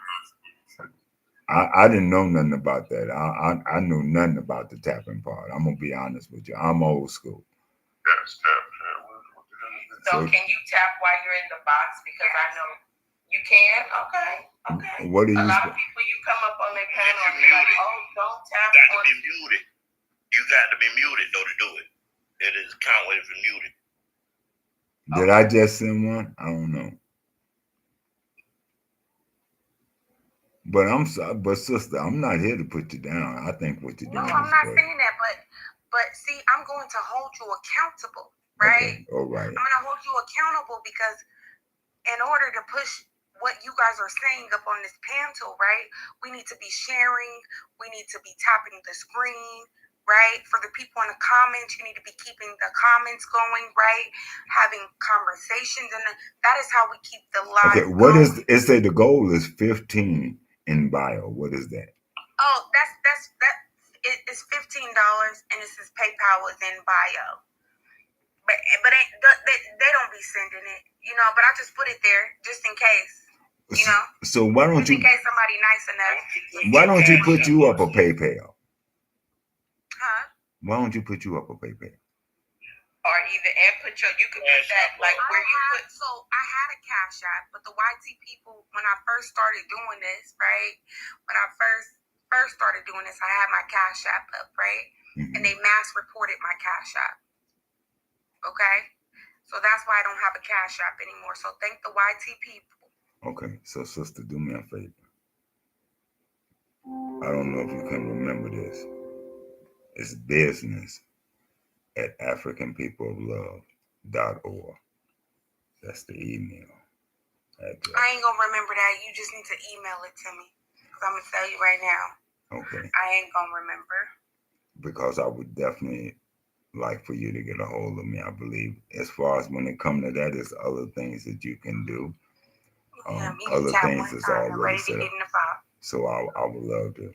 I didn't know nothing about that. I knew nothing about the tapping part. I'm gonna be honest with you. I'm old school. So can you tap while you're in the box? Because I know you can. Okay. What do you? A lot of people, you come up on their panel and you're like, oh, don't tap. You got to be muted. You got to be muted though to do it. It is count if you're muted. Did I just send one? I don't know. But sister, I'm not here to put you down. I think what you're doing is I'm not great. saying that, but see, I'm going to hold you accountable, right? Okay, all right. I'm going to hold you accountable because in order to push what you guys are saying up on this panel, right, we need to be sharing, we need to be tapping the screen, right? For the people in the comments, you need to be keeping the comments going, right? Having conversations, and that is how we keep the live. Okay, what is it? Say the goal is 15 in bio. What is that? Oh, it's $15, and it says PayPal is in bio. But they don't be sending it, you know. But I just put it there just in case, you know. So why don't just you? In case somebody nice enough. Why don't you put you up a PayPal? Huh? Why don't you put you up a PayPal? Or either you could put that like where you put. So I had a Cash App, but the YT people, when I first started doing this, right? When I first started doing this, I had my Cash App up, right? Mm-hmm. And they mass reported my Cash App. Okay? So that's why I don't have a Cash App anymore. So thank the YT people. Okay, so sister, do me a favor. I don't know if you can remember this. It's business at AfricanPeopleOfLove.org. That's the email address. I ain't gonna remember that. You just need to email it to me. Because I'm gonna tell you right now. Okay. I ain't gonna remember. Because I would definitely like for you to get a hold of me. I believe as far as when it comes to that, there's other things that you can do. Other things is already set up. So I would love to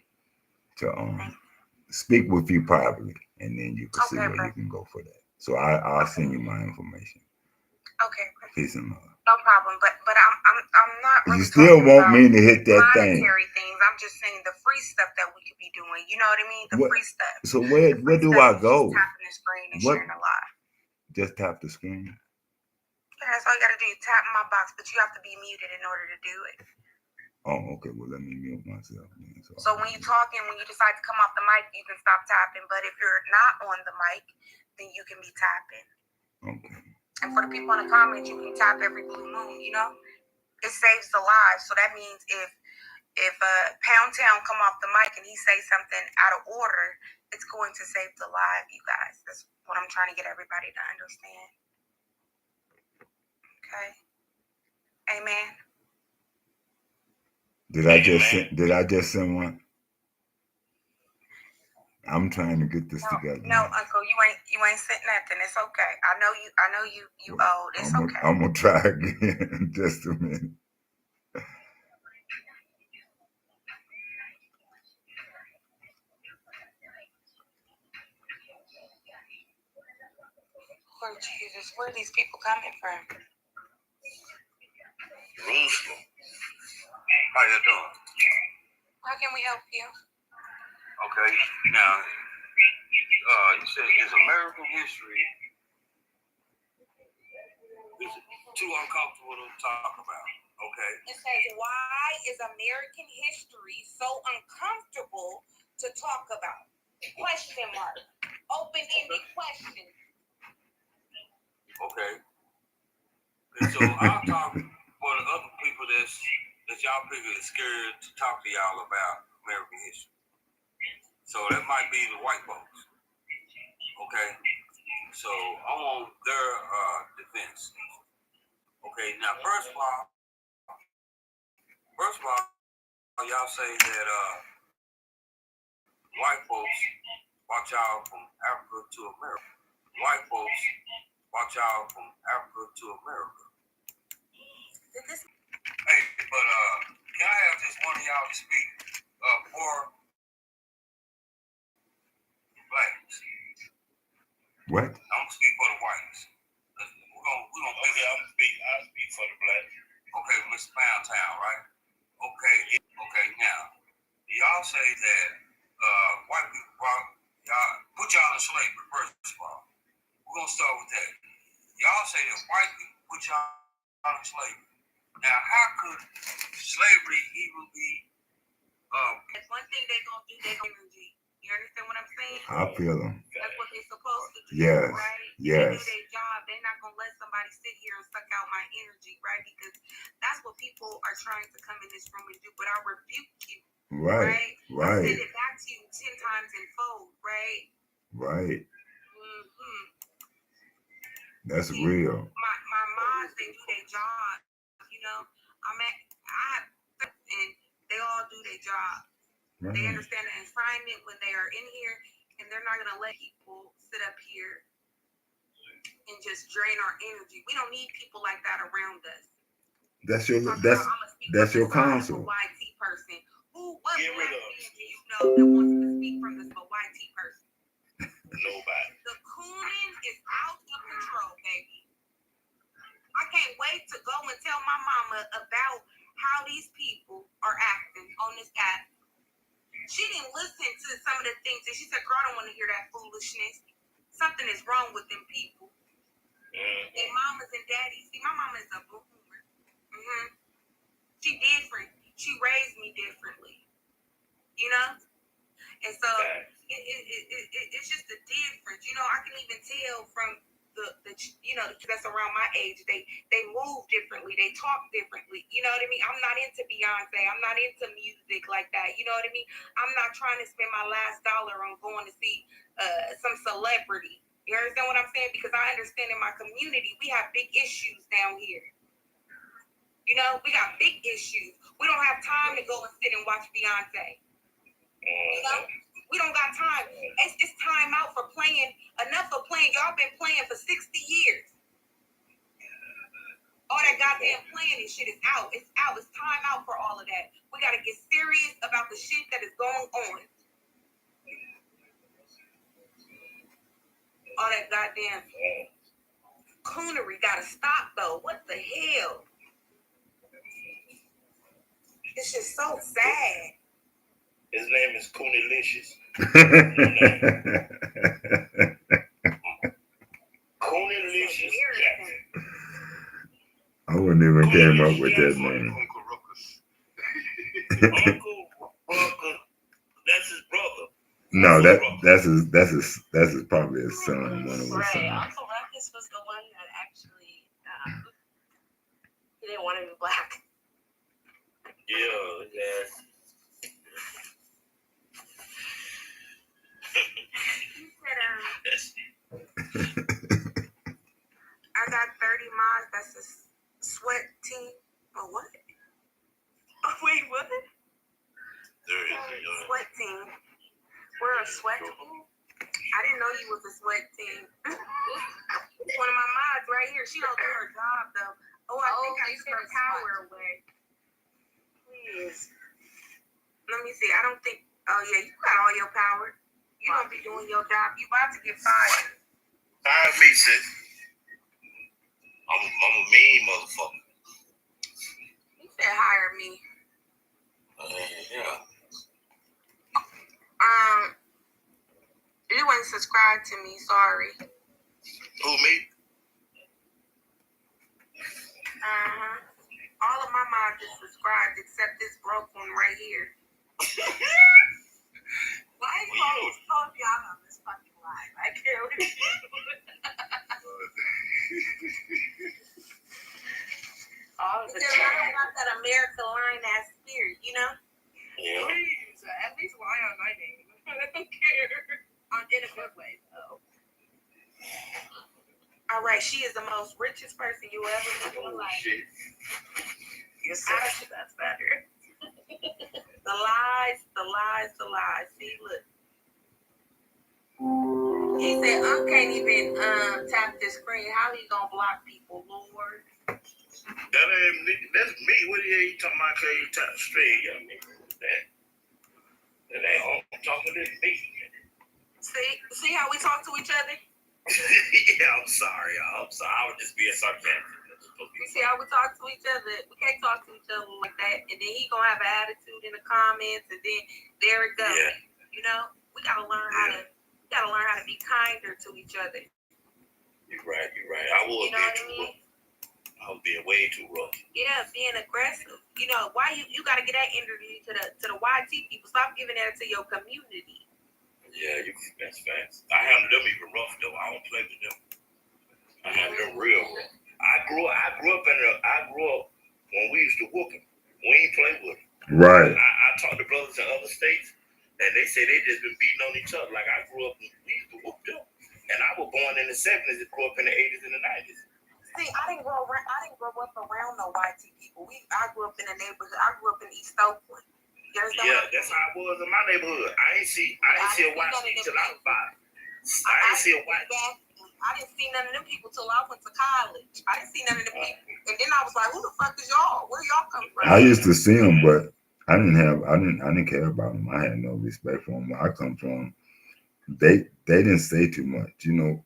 speak with you privately, and then you can see where you can go for that. So I'll send you my information. Okay. Peace and love. No problem, but I'm not. Really you still want me to hit that thing. Things. I'm just saying the free stuff that we could be doing. You know what I mean? The free stuff. So where do I go? Just tapping the screen and sharing a live. Just tap the screen. Yeah, that's all you gotta do. Tap my box, but you have to be muted in order to do it. Oh, okay. Well, let me mute myself. So when you're talking, when you decide to come off the mic, you can stop tapping. But if you're not on the mic, then you can be tapping. Okay. And for the people in the comments, you can tap every blue moon. You know, it saves the live. So that means if Pound Town come off the mic and he say something out of order, it's going to save the live, you guys. That's what I'm trying to get everybody to understand. Okay. Amen. Did I just send one? I'm trying to get this together. No, Uncle, you ain't sent nothing. It's okay. I know you old. It's okay. I'm gonna try again in just a minute. Lord Jesus, where are these people coming from? Jerusalem. How you doing? How can we help you? Okay, now, you said is American history is too uncomfortable to talk about? Okay. It says, why is American history so uncomfortable to talk about? Question mark. Open-ended question. Okay. And so I'll talk for the other people that y'all figure is scared to talk to y'all about American history. So that might be the white folks. Okay, so I'm on their defense. Okay, now first of all, y'all say that white folks watch out from Africa to America. White folks watch out from Africa to America. Hey, but can I have just one of y'all to speak for blacks? What? I'm gonna speak for the whites. We're gonna Okay, I'll speak for the black. Okay, Mr. Poundtown, right? Okay, now y'all say that white people put y'all in slavery first of all. We're gonna start with that. Y'all say that white people put y'all in slavery. Now, how could slavery even be? That's one thing they gonna do. They gonna energy. You understand what I'm saying? I feel them. That's what they're supposed to do. Yes. Right? Yes. They do their job. They're not gonna let somebody sit here and suck out my energy, right? Because that's what people are trying to come in this room and do. But I rebuke you. Right. I send it back to you 10 times in fold, right? Right. Mm-hmm. That's real. My moms, they do their job. You know, and they all do their job. Right. They understand the assignment when they are in here, and they're not gonna let people sit up here and just drain our energy. We don't need people like that around us. That's your counsel. YT person. What Get rid black of man do you know that wants to speak from this YT person? nobody. The cooning is out of control, baby. I can't wait to go and tell my mama about how these people are acting on this app. She didn't listen to some of the things and she said, girl, I don't want to hear that foolishness. Something is wrong with them people. They mamas and daddies. See, my mama is a boomer. She different. She raised me differently. You know? And so it's just a difference. You know, I can even tell from the that's around my age. They move differently. They talk differently. You know what I mean? I'm not into Beyonce. I'm not into music like that. You know what I mean? I'm not trying to spend my last dollar on going to see some celebrity. You understand what I'm saying? Because I understand in my community, we have big issues down here. You know, we got big issues. We don't have time to go and sit and watch Beyonce. You know? We don't got time. It's time out for playing. Enough of playing. Y'all been playing for 60 years. All that goddamn playing and shit is out. It's out. It's time out for all of that. We got to get serious about the shit that is going on. All that goddamn coonery got to stop, though. What the hell? It's just so sad. His name is Coonilicious. Coonilicious Jackson. I wouldn't even came up with that name. Uncle Rucker. That's his brother. No, that's his probably his son, one of his sons. Uncle Ruckus was the one that actually he didn't want to be black. Yeah. I got 30 miles. That's a sweat team. Or what? Oh, wait, what? Sweat team. We're a sweat team? I didn't know you was a sweat team. One of my mods right here. She don't do her job, though. Oh, I think I took her power away. Please. Let me see. I don't think. Oh, yeah, you got all your power. You don't be doing your job. You about to get fired. Hire me, sis. I'm a mean motherfucker. You said hire me. Yeah. You ain't subscribed to me. Sorry. Who, me? All of my mods is subscribed except this broke one right here. Why are you always calling me out on this fucking live? I can't with you. Because I don't got that America line ass spirit, you know? Yeah. Please, at least lie on my name. I don't care. In a good way, though. All right, she is the most richest person you ever met in your life. Shit. Yes, sir. That's better. The lies. See, look. He said, can't even tap the screen. How he gonna block people, Lord? That's me. What the hell you talking about? Can't you tap straight, young nigga? That ain't all I'm talking to me. See how we talk to each other? Yeah, I'm sorry, y'all. I'm sorry. I was just being sarcastic. You see how we talk to each other? We can't talk to each other like that. And then he gonna have an attitude in the comments, and then there it goes. Yeah. You know, we gotta learn how to be kinder to each other. You're right. I was being too rough. I was being way too rough. Yeah, being aggressive. You know, why you gotta get that energy to the YT people. Stop giving that to your community. Yeah, that's fast. I handle them even rough though. I don't play with them. I handle them real rough. I grew up when we used to whoop them. We ain't play with them. Right. I talked to brothers in other states, and they say they just been beating on each other. Like I grew up, we used to whoop them. And I was born in the 70s and grew up in the 80s and the 90s. See, I didn't grow up around no YT people. I grew up in the neighborhood. I grew up in East Oakland. Yeah, that's how it was in my neighborhood. I ain't see a YT till I was 5. I didn't see a YT. I didn't see none of them people till I went to college. I didn't see none of them people, and then I was like, "Who the fuck is y'all? Where y'all come from?" I used to see them, but I didn't care about them. I had no respect for them. Where I come from, they didn't say too much. You know,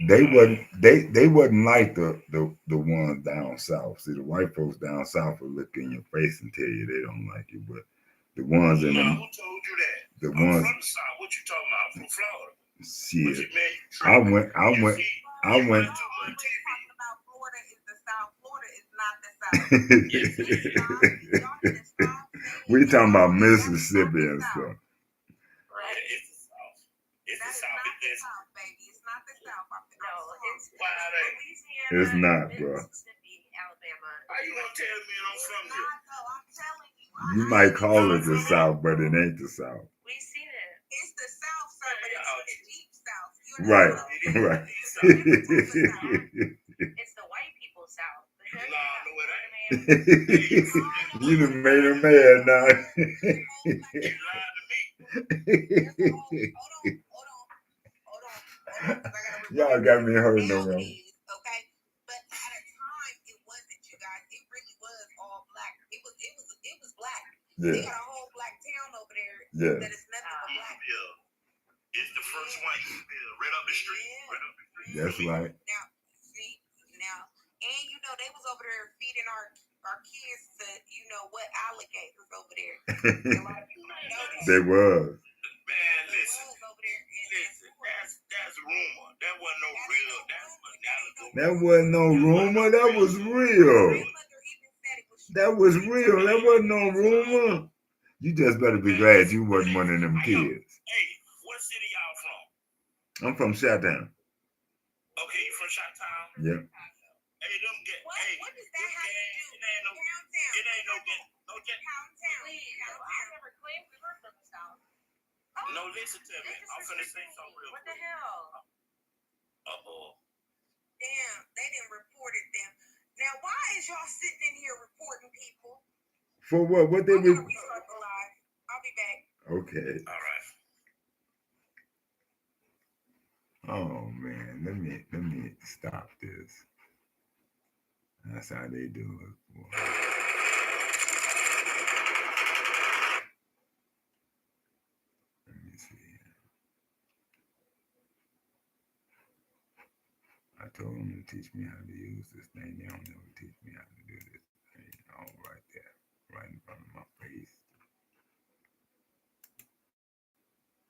they wasn't like the ones down south. See, the white folks down south will look in your face and tell you they don't like you, but the ones in who them, told you that? the I'm ones. from the South. What you talking about? I'm from Florida. Shit. I went. Florida is the South. Florida is not the South. We talking about Mississippi and stuff. Right. It's the South. It's the South. It's not the South, baby. It's not the South. It's not, bro. Mississippi, Alabama. How you gonna tell me I'm from there? I'm telling you. You might call it the South, but it ain't the South. We seen it. It's the South, sir, but it's the deep South. Right. It's the white people's South. No, it ain't. You done made him mad now. You lied to me. Hold on. Y'all got me hurt no wrong. Okay, but at a time it wasn't, you guys. It really was all black. It was black. Yeah. They got a whole black town over there. Yeah. That is nothing but black. Yeah. It's the first one you build right up the street. Yeah. Right up the street. That's right. Now, and you know they was over there feeding our kids to alligators over there. They was. Man, listen. That's a rumor. That wasn't no real. That wasn't no rumor. That was real. That was real. That wasn't no rumor. You just better be glad you wasn't one of them kids. Hey, what city y'all from? I'm from Chi-Town. Okay, you from Chi-Town? Yeah. Hey, them get. What does that have to do? It ain't no get. I never claimed we were from the South. No, listen to me. I'm finna say something real What quick. the hell? Damn, they didn't report it then. Now, why is y'all sitting in here reporting people? For what? What they I'm was? gonna restart the live. I'll be back. Okay. All right. Oh man, let me stop this. That's how they do it, boy. Let me see. I told them to teach me how to use this thing. They don't never teach me how to do this thing. All right there, right in front of my face.